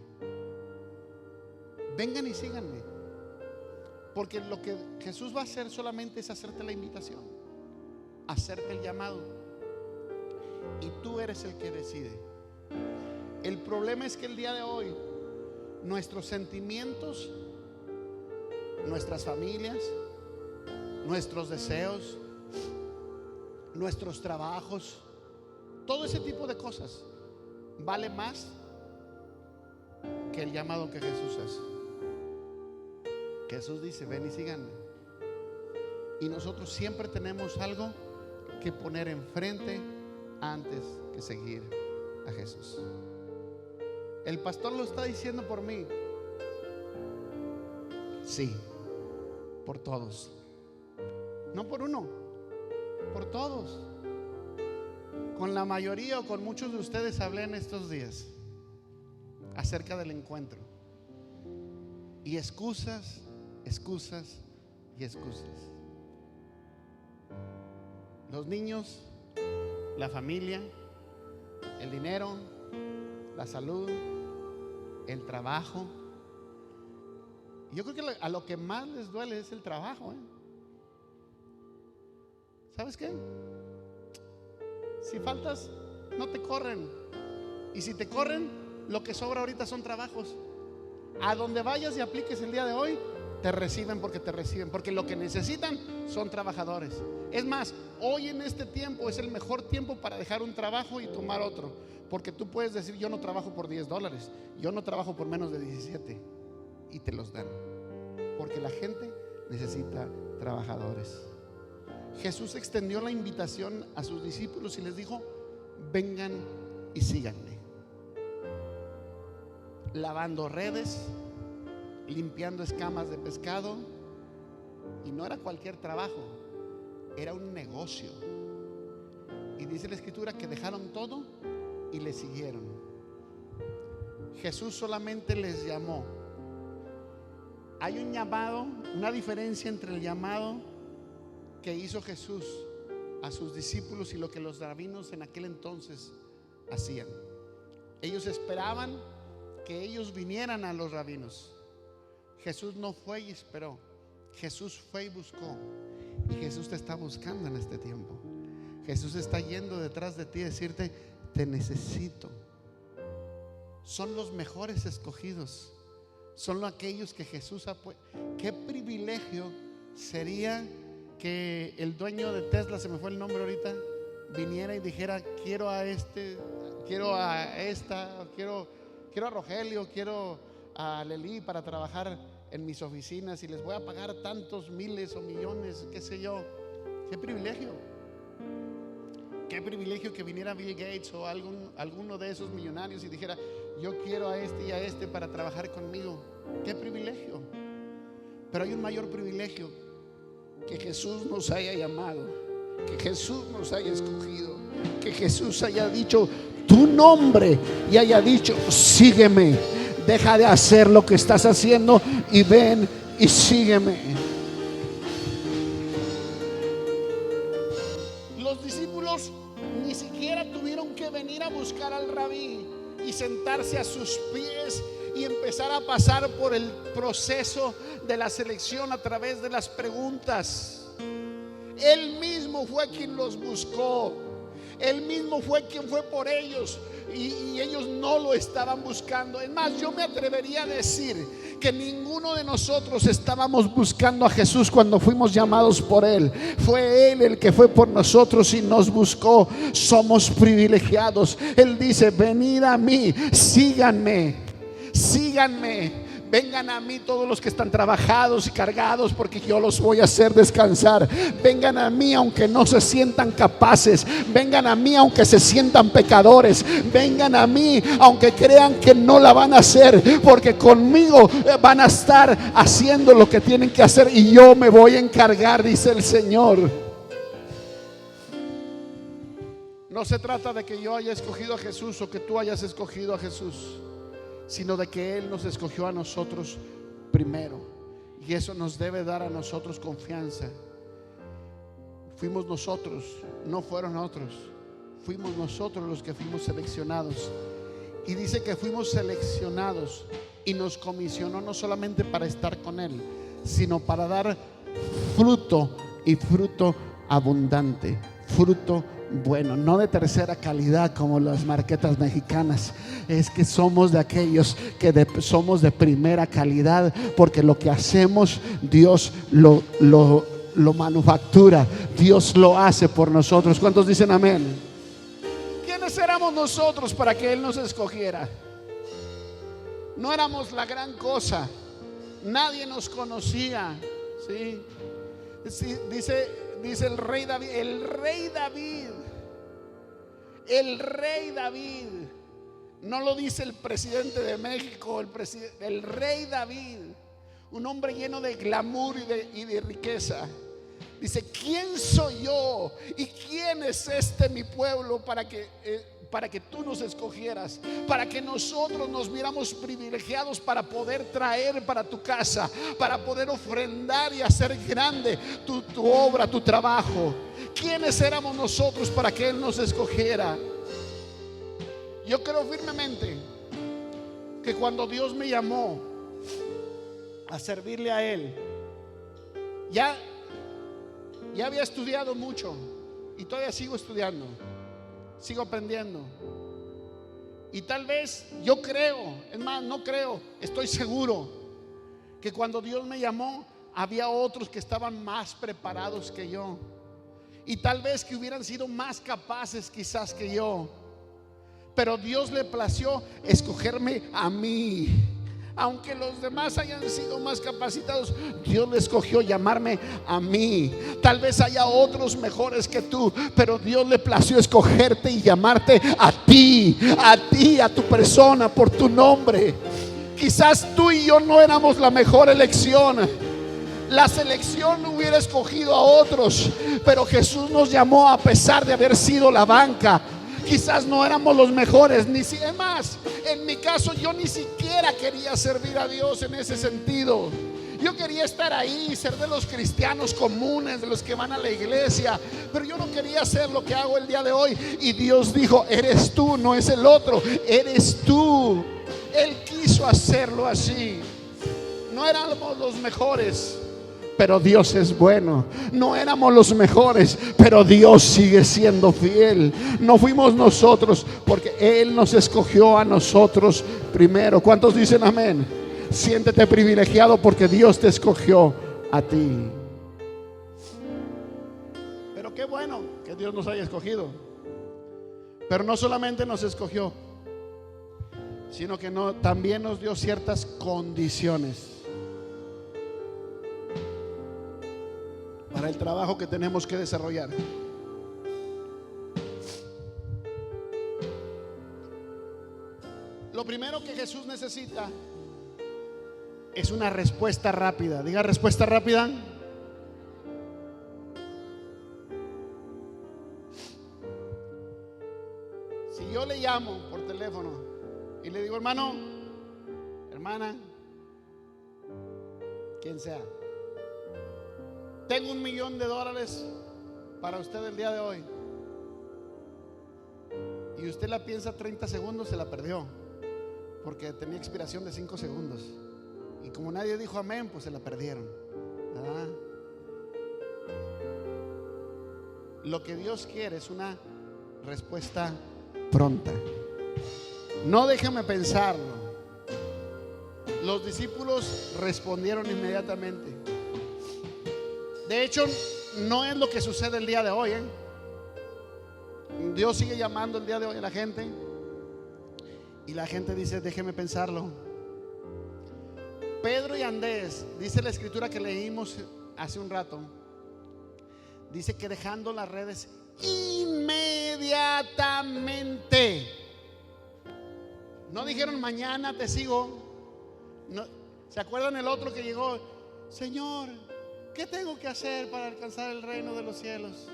Vengan y síganme. Porque lo que Jesús va a hacer solamente es hacerte la invitación, hacerte el llamado, y tú eres el que decide. El problema es que el día de hoy nuestros sentimientos, nuestras familias, nuestros deseos, nuestros trabajos, todo ese tipo de cosas vale más que el llamado que Jesús hace. Jesús dice, ven y síganme. Y nosotros siempre tenemos algo que poner enfrente antes que seguir a Jesús. El pastor lo está diciendo por mí. Sí, por todos. No por uno, por todos. Con la mayoría o con muchos de ustedes hablé en estos días acerca del encuentro. Y excusas, excusas y excusas. Los niños, la familia, el dinero, la salud, el trabajo. Yo creo que a lo que más les duele es el trabajo, ¿eh? ¿Sabes qué? Si faltas, no te corren. Y si te corren, lo que sobra ahorita son trabajos. A donde vayas y apliques el día de hoy, te reciben porque te reciben, porque lo que necesitan son trabajadores. Es más, hoy en este tiempo es el mejor tiempo para dejar un trabajo y tomar otro, porque tú puedes decir, yo no trabajo por $10, yo no trabajo por menos de 17, y te los dan, porque la gente necesita trabajadores. Jesús extendió la invitación a sus discípulos y les dijo, vengan y síganme. Lavando redes, limpiando escamas de pescado. Y no era cualquier trabajo, era un negocio. Y dice la escritura que dejaron todo y le siguieron. Jesús solamente les llamó. Hay un llamado, una diferencia entre el llamado que hizo Jesús a sus discípulos y lo que los rabinos en aquel entonces hacían. Ellos esperaban que ellos vinieran a los rabinos. Jesús no fue y esperó, Jesús fue y buscó. Y Jesús te está buscando en este tiempo. Jesús está yendo detrás de ti a decirte, te necesito. Son los mejores escogidos, son aquellos que Jesús ha puesto. Qué privilegio sería que el dueño de Tesla, se me fue el nombre ahorita, viniera y dijera, quiero a este, quiero a esta, quiero a Rogelio, quiero a Lelí para trabajar en mis oficinas y les voy a pagar tantos miles o millones, qué sé yo. Qué privilegio. Qué privilegio que viniera Bill Gates o alguno de esos millonarios y dijera, yo quiero a este y a este para trabajar conmigo. Qué privilegio. Pero hay un mayor privilegio, que Jesús nos haya llamado, que Jesús nos haya escogido, que Jesús haya dicho tu nombre y haya dicho, sígueme, deja de hacer lo que estás haciendo y ven y sígueme. Los discípulos ni siquiera tuvieron que venir a buscar al rabí y sentarse a sus pies y empezar a pasar por el proceso de la selección a través de las preguntas. Él mismo fue quien los buscó. Él mismo fue quien fue por ellos y ellos no lo estaban buscando. Es más, yo me atrevería a decir que ninguno de nosotros estábamos buscando a Jesús cuando fuimos llamados por Él. Fue Él el que fue por nosotros y nos buscó. Somos privilegiados. Él dice: venid a mí, síganme, síganme. Vengan a mí todos los que están trabajados y cargados, porque yo los voy a hacer descansar. Vengan a mí aunque no se sientan capaces. Vengan a mí aunque se sientan pecadores. Vengan a mí aunque crean que no la van a hacer, porque conmigo van a estar haciendo lo que tienen que hacer y yo me voy a encargar, dice el Señor. No se trata de que yo haya escogido a Jesús o que tú hayas escogido a Jesús, sino de que Él nos escogió a nosotros primero. Y eso nos debe dar a nosotros confianza. Fuimos nosotros, no fueron otros. Fuimos nosotros los que fuimos seleccionados. Y dice que fuimos seleccionados y nos comisionó no solamente para estar con Él, sino para dar fruto, y fruto abundante, fruto bueno, no de tercera calidad como las marquetas mexicanas. Es que somos de aquellos que somos de primera calidad, porque lo que hacemos Dios lo manufactura, Dios lo hace por nosotros. ¿Cuántos dicen amén? ¿Quiénes éramos nosotros para que Él nos escogiera? No éramos la gran cosa, nadie nos conocía, ¿sí? Sí, dice el rey David, el rey David, no lo dice el presidente de México, el rey David, un hombre lleno de glamour y de riqueza. Dice: ¿quién soy yo y quién es este mi pueblo para que tú nos escogieras, para que nosotros nos viéramos privilegiados para poder traer para tu casa, para poder ofrendar y hacer grande tu obra, tu trabajo? ¿Quiénes éramos nosotros para que Él nos escogiera? Yo creo firmemente que cuando Dios me llamó a servirle a Él, ya había estudiado mucho y todavía sigo estudiando, sigo aprendiendo. Y tal vez yo creo, es más, no creo, estoy seguro que cuando Dios me llamó había otros que estaban más preparados que yo, y tal vez que hubieran sido más capaces quizás que yo. Pero Dios le plació escogerme a mí. Aunque los demás hayan sido más capacitados, Dios le escogió llamarme a mí. Tal vez haya otros mejores que tú, pero Dios le plació escogerte y llamarte a ti, a tu persona, por tu nombre. Quizás tú y yo no éramos la mejor elección. La selección hubiera escogido a otros, pero Jesús nos llamó a pesar de haber sido la banca. Quizás no éramos los mejores, es más, en mi caso yo ni siquiera quería servir a Dios en ese sentido. Yo quería estar ahí, ser de los cristianos comunes, de los que van a la iglesia, pero yo no quería hacer lo que hago el día de hoy. Y Dios dijo: eres tú, no es el otro, eres tú. Él quiso hacerlo así. No éramos los mejores, pero Dios es bueno. No éramos los mejores, pero Dios sigue siendo fiel. No fuimos nosotros, porque Él nos escogió a nosotros primero. ¿Cuántos dicen amén? Siéntete privilegiado porque Dios te escogió a ti. Pero qué bueno que Dios nos haya escogido. Pero no solamente nos escogió, sino que también nos dio ciertas condiciones para el trabajo que tenemos que desarrollar. Lo primero que Jesús necesita es una respuesta rápida. Diga: respuesta rápida. Si yo le llamo por teléfono y le digo: hermano, hermana, quien sea, tengo $1 millón para usted el día de hoy, y usted la piensa 30 segundos, se la perdió, porque tenía expiración de 5 segundos. Y como nadie dijo amén, pues se la perdieron, ¿verdad? Lo que Dios quiere es una respuesta pronta. No déjame pensarlo. Los discípulos respondieron inmediatamente. De hecho, no es lo que sucede el día de hoy, ¿eh? Dios sigue llamando el día de hoy a la gente y la gente dice: déjeme pensarlo. Pedro y Andrés, dice la escritura que leímos hace un rato, dice que dejando las redes inmediatamente. No dijeron mañana te sigo. No, ¿se acuerdan el otro que llegó? Señor, ¿qué tengo que hacer para alcanzar el reino de los cielos?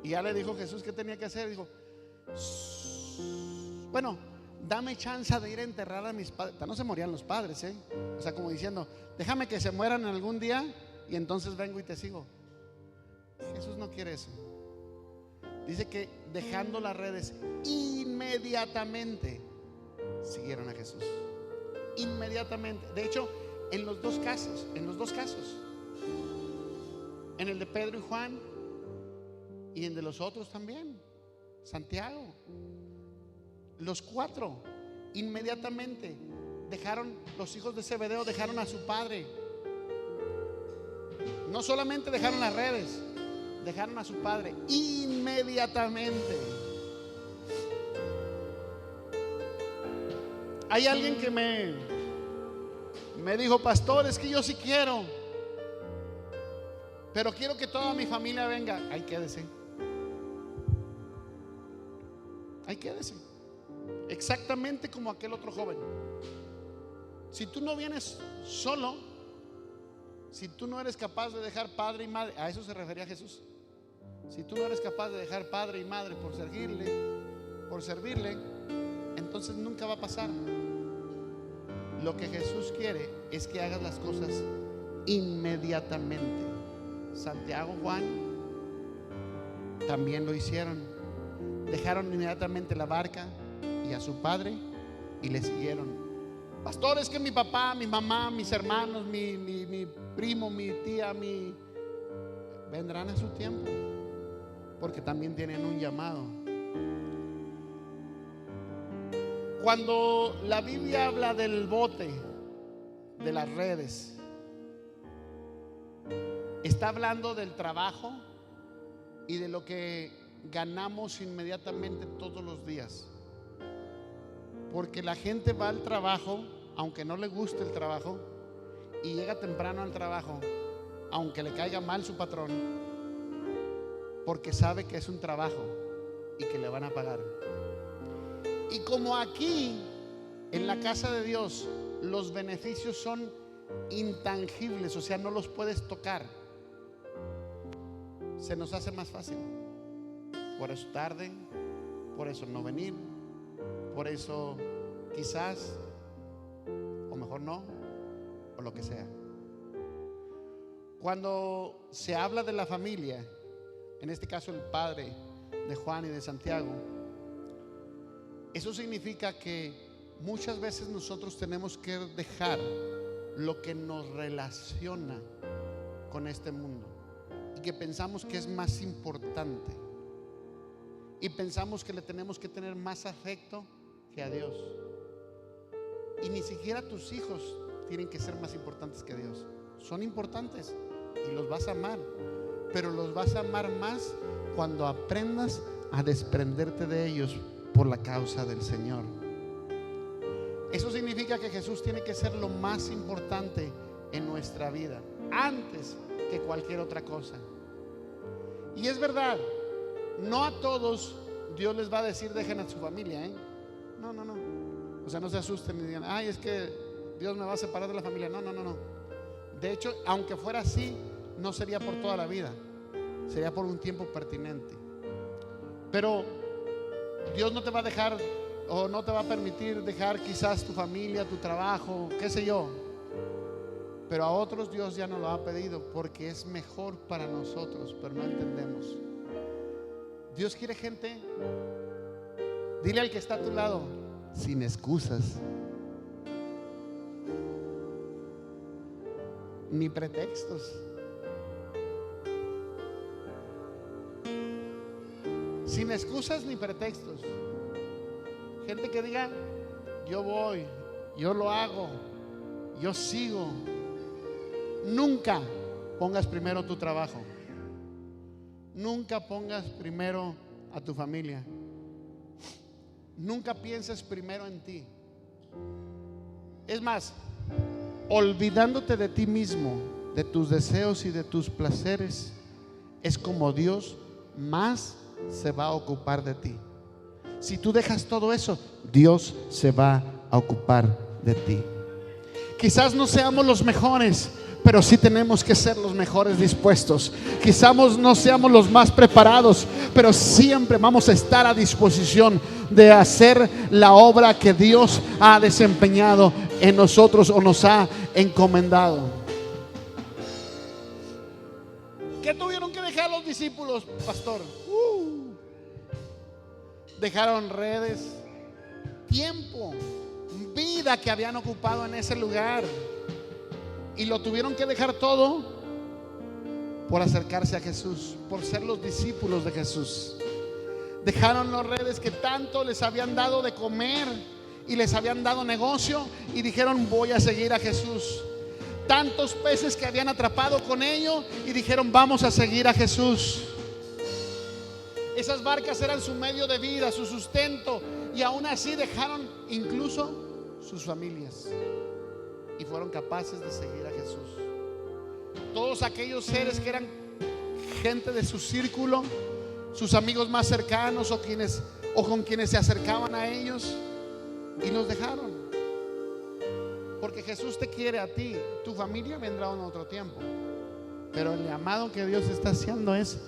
Y ya le dijo Jesús qué tenía que hacer. Dijo: bueno, dame chance de ir a enterrar a mis padres. No se morían los padres, ¿eh? O sea, como diciendo: déjame que se mueran algún día y entonces vengo y te sigo. Jesús no quiere eso. Dice que dejando las redes inmediatamente siguieron a Jesús. Inmediatamente. De hecho, en los dos casos, en el de Pedro y Juan y en de los otros también, Santiago, los cuatro inmediatamente dejaron, los hijos de Zebedeo dejaron a su padre. No solamente dejaron las redes, dejaron a su padre inmediatamente. Hay alguien que me dijo: pastor, es que yo sí quiero, pero quiero que toda mi familia venga. Ahí quédese. Ahí quédese. Exactamente como aquel otro joven. Si tú no vienes solo, si tú no eres capaz de dejar padre y madre, a eso se refería Jesús. Si tú no eres capaz de dejar padre y madre por servirle, entonces nunca va a pasar. Lo que Jesús quiere es que hagas las cosas inmediatamente. Santiago, Juan también lo hicieron. Dejaron inmediatamente la barca y a su padre y le siguieron. Pastor, es que mi papá, mi mamá, mis hermanos, mi primo, mi tía, vendrán a su tiempo, porque también tienen un llamado. Cuando la Biblia habla del bote, de las redes, está hablando del trabajo y de lo que ganamos inmediatamente todos los días. Porque la gente va al trabajo aunque no le guste el trabajo, y llega temprano al trabajo aunque le caiga mal su patrón, porque sabe que es un trabajo y que le van a pagar. Y como aquí en la casa de Dios los beneficios son intangibles, o sea, no los puedes tocar, se nos hace más fácil. Por eso tarden, por eso no venir, por eso quizás, o mejor no, o lo que sea. Cuando se habla de la familia, en este caso el padre de Juan y de Santiago, eso significa que muchas veces nosotros tenemos que dejar lo que nos relaciona con este mundo y que pensamos que es más importante, y pensamos que le tenemos que tener más afecto que a Dios. Y ni siquiera tus hijos tienen que ser más importantes que Dios. Son importantes y los vas a amar, pero los vas a amar más cuando aprendas a desprenderte de ellos por la causa del Señor. Eso significa que Jesús tiene que ser lo más importante en nuestra vida, antes que cualquier otra cosa. Y es verdad, no a todos Dios les va a decir dejen a su familia, ¿eh? No. O sea, no se asusten y digan: ay, es que Dios me va a separar de la familia. No. De hecho, aunque fuera así, no sería por toda la vida, sería por un tiempo pertinente. Pero Dios no te va a dejar, o no te va a permitir dejar quizás tu familia, tu trabajo, qué sé yo. Pero a otros Dios ya no lo ha pedido porque es mejor para nosotros, pero no entendemos. Dios quiere gente, dile al que está a tu lado, sin excusas ni pretextos. Sin excusas ni pretextos. Gente que diga: yo voy yo lo hago, yo sigo. Nunca pongas primero tu trabajo. Nunca pongas primero a tu familia. Nunca pienses primero en ti. Es más, olvidándote de ti mismo, de tus deseos y de tus placeres, es como Dios más se va a ocupar de ti. Si tú dejas todo eso, Dios se va a ocupar de ti. Quizás no seamos los mejores, pero sí tenemos que ser los mejores dispuestos. Quizás no seamos los más preparados, pero siempre vamos a estar a disposición de hacer la obra que Dios ha desempeñado en nosotros o nos ha encomendado. ¿Qué tuvieron que dejar los discípulos, pastor? Dejaron redes, tiempo, vida que habían ocupado en ese lugar, y lo tuvieron que dejar todo por acercarse a Jesús, por ser los discípulos de Jesús. Dejaron las redes que tanto les habían dado de comer y les habían dado negocio, y dijeron: voy a seguir a Jesús. Tantos peces que habían atrapado con ello, y dijeron: vamos a seguir a Jesús. Esas barcas eran su medio de vida, su sustento, y aún así dejaron incluso sus familias y fueron capaces de seguir a Jesús. Todos aquellos seres que eran gente de su círculo, sus amigos más cercanos o con quienes se acercaban a ellos, y los dejaron. Porque Jesús te quiere a ti. Tu familia vendrá en otro tiempo, pero el llamado que Dios está haciendo es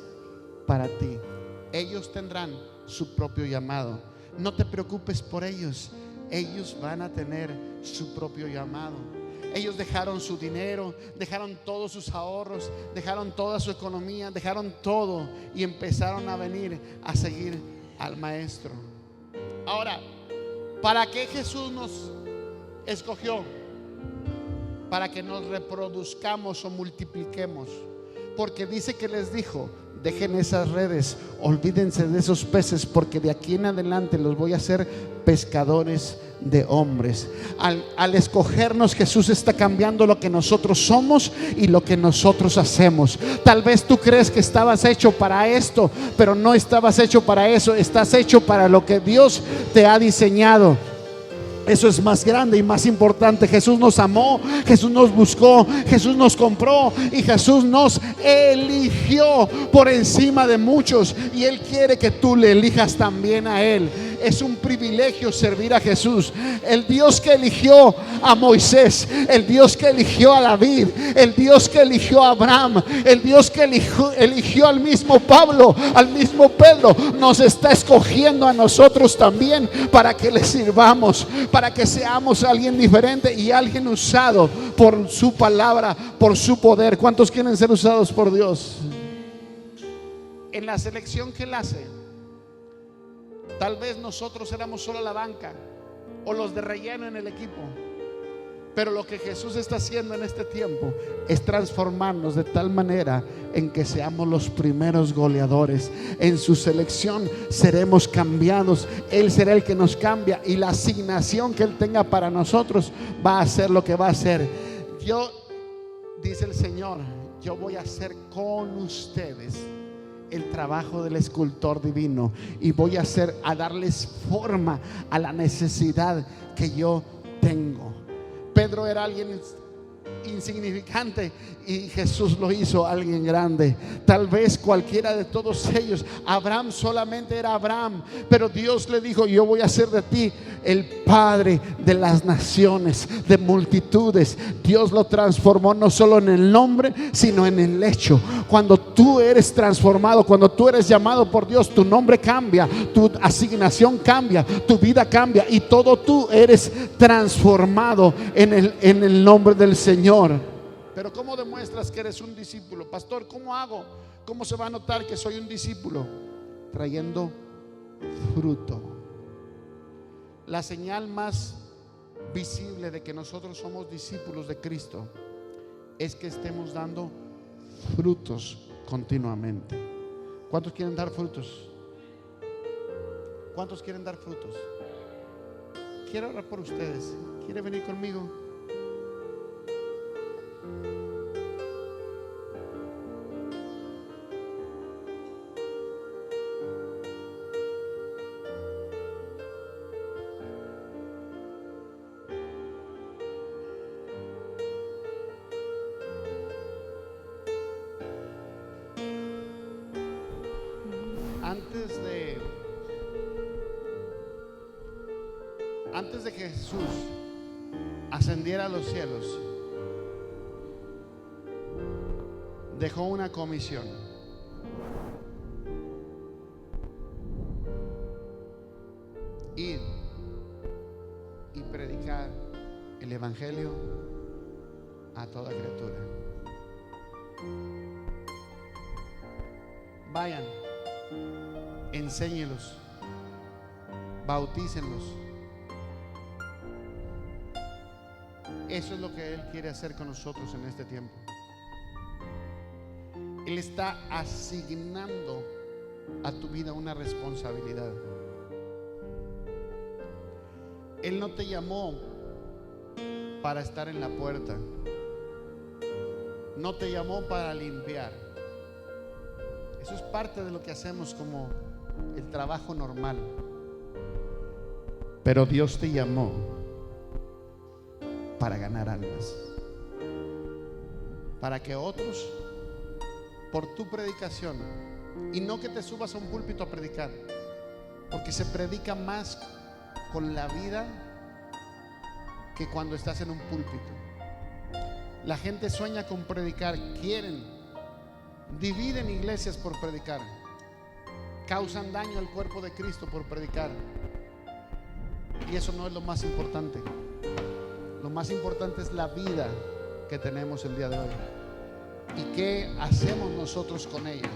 para ti. Ellos tendrán su propio llamado. No te preocupes por ellos. Ellos van a tener su propio llamado. Ellos dejaron su dinero, dejaron todos sus ahorros, dejaron toda su economía, dejaron todo y empezaron a venir a seguir al Maestro. Ahora, ¿para qué Jesús nos escogió? Para que nos reproduzcamos o multipliquemos. Porque dice que les dijo: dejen esas redes, olvídense de esos peces, porque de aquí en adelante los voy a hacer pescadores de hombres. Al escogernos, Jesús está cambiando lo que nosotros somos y lo que nosotros hacemos. Tal vez tú crees que estabas hecho para esto, pero no estabas hecho para eso. Estás hecho para lo que Dios te ha diseñado. Eso es más grande y más importante. Jesús nos amó, Jesús nos buscó, Jesús nos compró y Jesús nos eligió por encima de muchos, y Él quiere que tú le elijas también a Él. Es un privilegio servir a Jesús. El Dios que eligió a Moisés, el Dios que eligió a David, el Dios que eligió a Abraham, el Dios que eligió al mismo Pablo, al mismo Pedro, nos está escogiendo a nosotros también para que le sirvamos, para que seamos alguien diferente y alguien usado por su palabra, por su poder. ¿Cuántos quieren ser usados por Dios? En la selección que Él hace, tal vez nosotros éramos solo la banca o los de relleno en el equipo, pero lo que Jesús está haciendo en este tiempo es transformarnos de tal manera en que seamos los primeros goleadores. En su selección seremos cambiados. Él será el que nos cambia, y la asignación que Él tenga para nosotros va a hacer lo que va a hacer. Dice el Señor: yo voy a hacer con ustedes el trabajo del escultor divino, y voy a darles forma a la necesidad que yo tengo. Pedro era alguien insignificante y Jesús lo hizo alguien grande. Tal vez cualquiera de todos ellos, Abraham solamente era Abraham, pero Dios le dijo: yo voy a hacer de ti el padre de las naciones, de multitudes. Dios lo transformó no solo en el nombre, sino en el hecho. Cuando tú eres transformado, cuando tú eres llamado por Dios, tu nombre cambia, tu asignación cambia, tu vida cambia, y todo tú eres transformado en el nombre del Señor. Pero ¿cómo demuestras que eres un discípulo? Pastor, ¿cómo hago? ¿Cómo se va a notar que soy un discípulo? Trayendo fruto. La señal más visible de que nosotros somos discípulos de Cristo es que estemos dando frutos continuamente. ¿Cuántos quieren dar frutos? ¿Cuántos quieren dar frutos? Quiero orar por ustedes. ¿Quiere venir conmigo? Antes de que Jesús ascendiera a los cielos, dejó una comisión. Ir y predicar el evangelio a toda criatura. Vayan, enséñelos, bautícenlos. Eso es lo que Él quiere hacer con nosotros en este tiempo. Él está asignando a tu vida una responsabilidad. Él no te llamó para estar en la puerta. No te llamó para limpiar. Eso es parte de lo que hacemos como el trabajo normal. Pero Dios te llamó para ganar almas, para que otros, por tu predicación, y no que te subas a un púlpito a predicar, porque se predica más con la vida que cuando estás en un púlpito. La gente sueña con predicar, dividen iglesias por predicar, causan daño al cuerpo de Cristo por predicar, y eso no es lo más importante. Lo más importante es la vida que tenemos el día de hoy y qué hacemos nosotros con ella.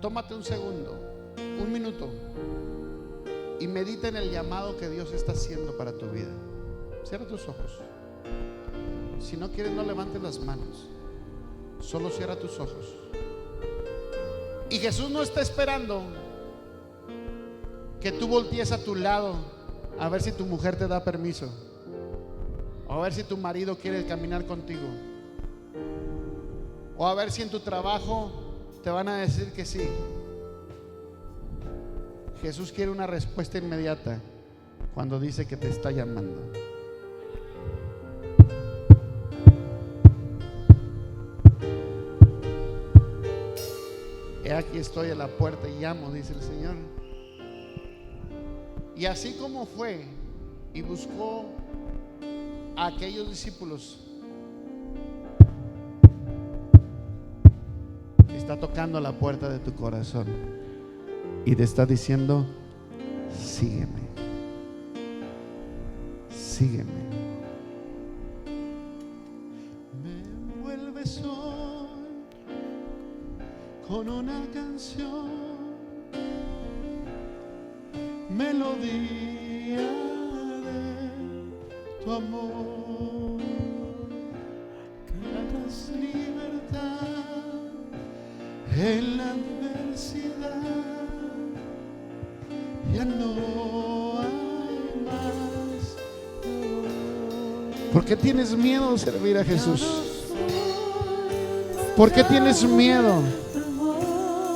Tómate un segundo, un minuto, y medita en el llamado que Dios está haciendo para tu vida. Cierra tus ojos. Si no quieres, no levantes las manos, solo cierra tus ojos. Y Jesús no está esperando que tú voltees a tu lado a ver si tu mujer te da permiso, o a ver si tu marido quiere caminar contigo, o a ver si en tu trabajo te van a decir que sí. Jesús quiere una respuesta inmediata cuando dice que te está llamando. He aquí estoy a la puerta y llamo, dice el Señor. Y así como fue y buscó a aquellos discípulos, está tocando la puerta de tu corazón y te está diciendo: sígueme, sígueme. Me envuelves hoy con una canción, melodía de tu amor, cantas libertad en la adversidad, ya no hay más. ¿Por qué tienes miedo de servir a Jesús? ¿Por qué tienes miedo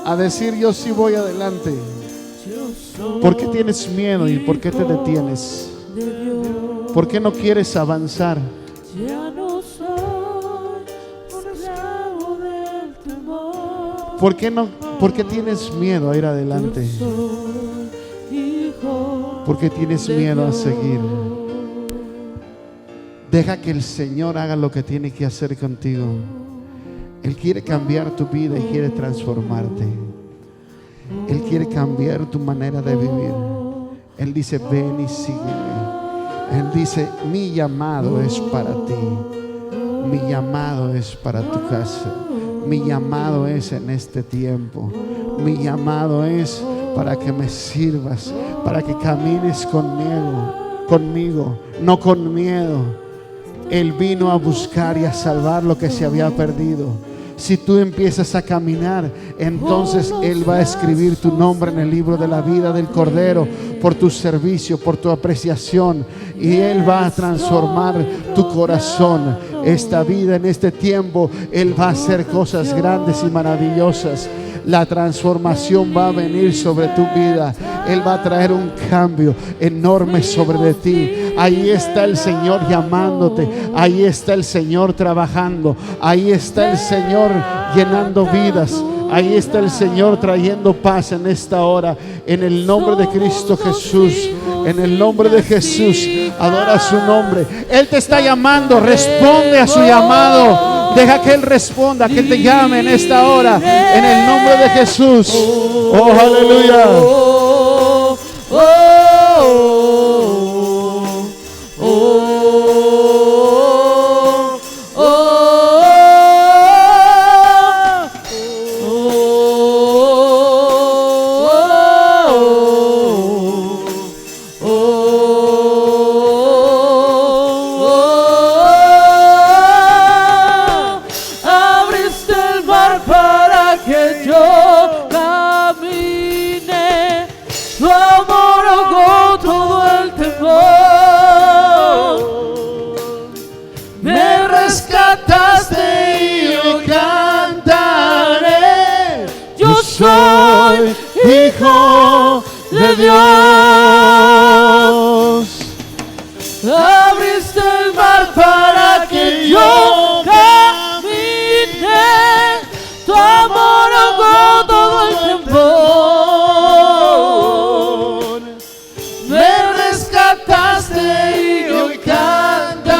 a decir yo sí voy adelante? ¿Por qué tienes miedo y por qué te detienes? ¿Por qué no quieres avanzar? ¿Por qué tienes miedo a ir adelante? ¿Por qué tienes miedo a seguir? Deja que el Señor haga lo que tiene que hacer contigo. Él quiere cambiar tu vida y quiere transformarte. Él quiere cambiar tu manera de vivir. Él dice: ven y sígueme. Él dice: mi llamado es para ti. Mi llamado es para tu casa. Mi llamado es en este tiempo. Mi llamado es para que me sirvas, para que camines conmigo, no con miedo. Él vino a buscar y a salvar lo que se había perdido. Si tú empiezas a caminar, entonces Él va a escribir tu nombre en el libro de la vida del Cordero por tu servicio, por tu apreciación, y Él va a transformar tu corazón. Esta vida, en este tiempo, Él va a hacer cosas grandes y maravillosas. La transformación va a venir sobre tu vida. Él va a traer un cambio enorme sobre de ti. Ahí está el Señor llamándote. Ahí está el Señor trabajando. Ahí está el Señor llenando vidas. Ahí está el Señor trayendo paz en esta hora. En el nombre de Cristo Jesús. En el nombre de Jesús. Adora su nombre. Él te está llamando. Responde a su llamado. Deja que Él responda, que te llame en esta hora. En el nombre de Jesús. Oh, aleluya. Soy hijo de Dios. Abriste el mar para que yo camine. Tu amor ahogó todo el temor. Me rescataste y hoy cantaré.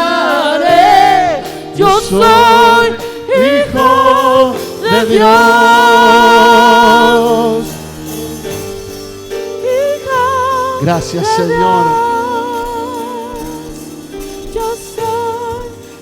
Yo soy hijo de Dios. Gracias, Señor.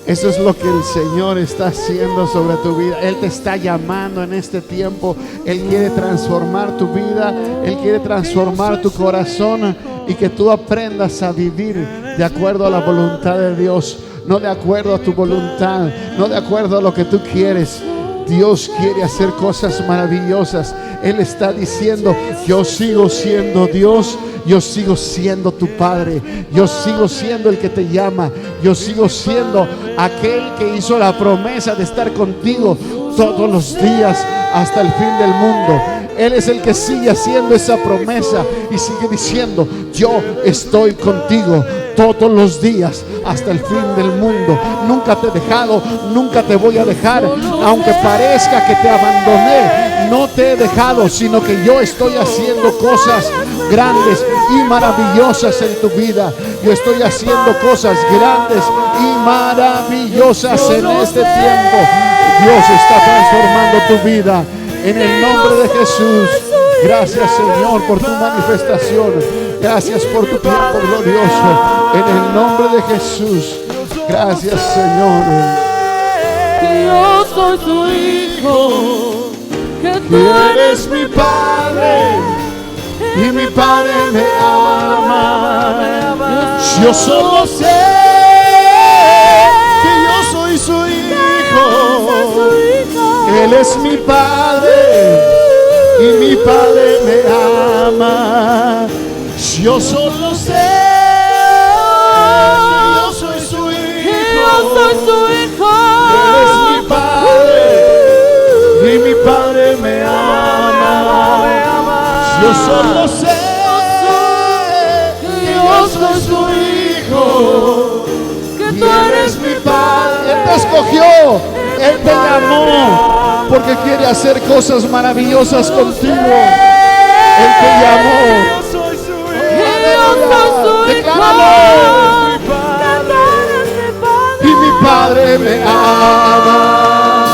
Eso es lo que el Señor está haciendo sobre tu vida. Él te está llamando en este tiempo. Él quiere transformar tu vida. Él quiere transformar tu corazón y que tú aprendas a vivir de acuerdo a la voluntad de Dios, no de acuerdo a tu voluntad, no de acuerdo a lo que tú quieres. Dios quiere hacer cosas maravillosas. Él está diciendo: yo sigo siendo Dios, yo sigo siendo tu Padre, yo sigo siendo el que te llama, yo sigo siendo aquel que hizo la promesa de estar contigo todos los días hasta el fin del mundo. Él es el que sigue haciendo esa promesa y sigue diciendo: yo estoy contigo todos los días hasta el fin del mundo. Nunca te he dejado, nunca te voy a dejar. Aunque parezca que te abandoné, no te he dejado, sino que yo estoy haciendo cosas grandes y maravillosas en tu vida. Yo estoy haciendo cosas grandes y maravillosas en este tiempo. Dios está transformando tu vida en el nombre de Jesús. Gracias, Señor, por tu manifestación. Gracias por tu tiempo glorioso. En el nombre de Jesús. Gracias, Señor. Yo soy tu hijo, que tú eres mi Padre y mi Padre me ama. Yo solo sé que yo soy su hijo. Él es mi Padre y mi Padre me ama. Yo solo sé que yo soy su hijo. Él es mi Padre y mi Padre me ama. Yo solo sé que yo soy su hijo. Que tú eres mi Padre. Él te escogió, Él te llamó, porque quiere hacer cosas maravillosas contigo. Él te llamó. Decláralo. Y mi Padre me ama.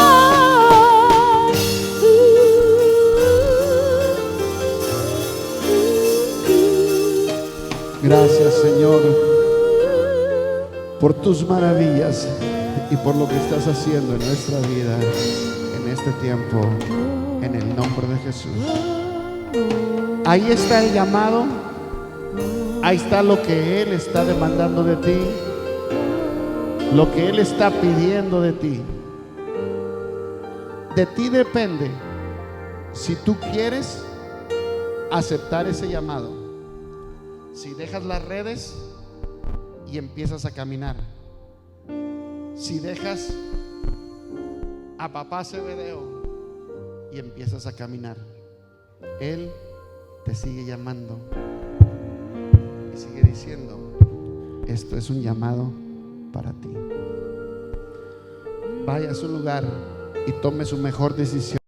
Gracias, Señor, por tus maravillas y por lo que estás haciendo en nuestra vida en este tiempo, en el nombre de Jesús. Ahí está el llamado. Ahí está lo que Él está demandando de ti, lo que Él está pidiendo de ti. De ti depende si tú quieres aceptar ese llamado. Si dejas las redes y empiezas a caminar. Si dejas a papá Zebedeo y empiezas a caminar. Él te sigue llamando y sigue diciendo: esto es un llamado para ti. Vaya a su lugar y tome su mejor decisión.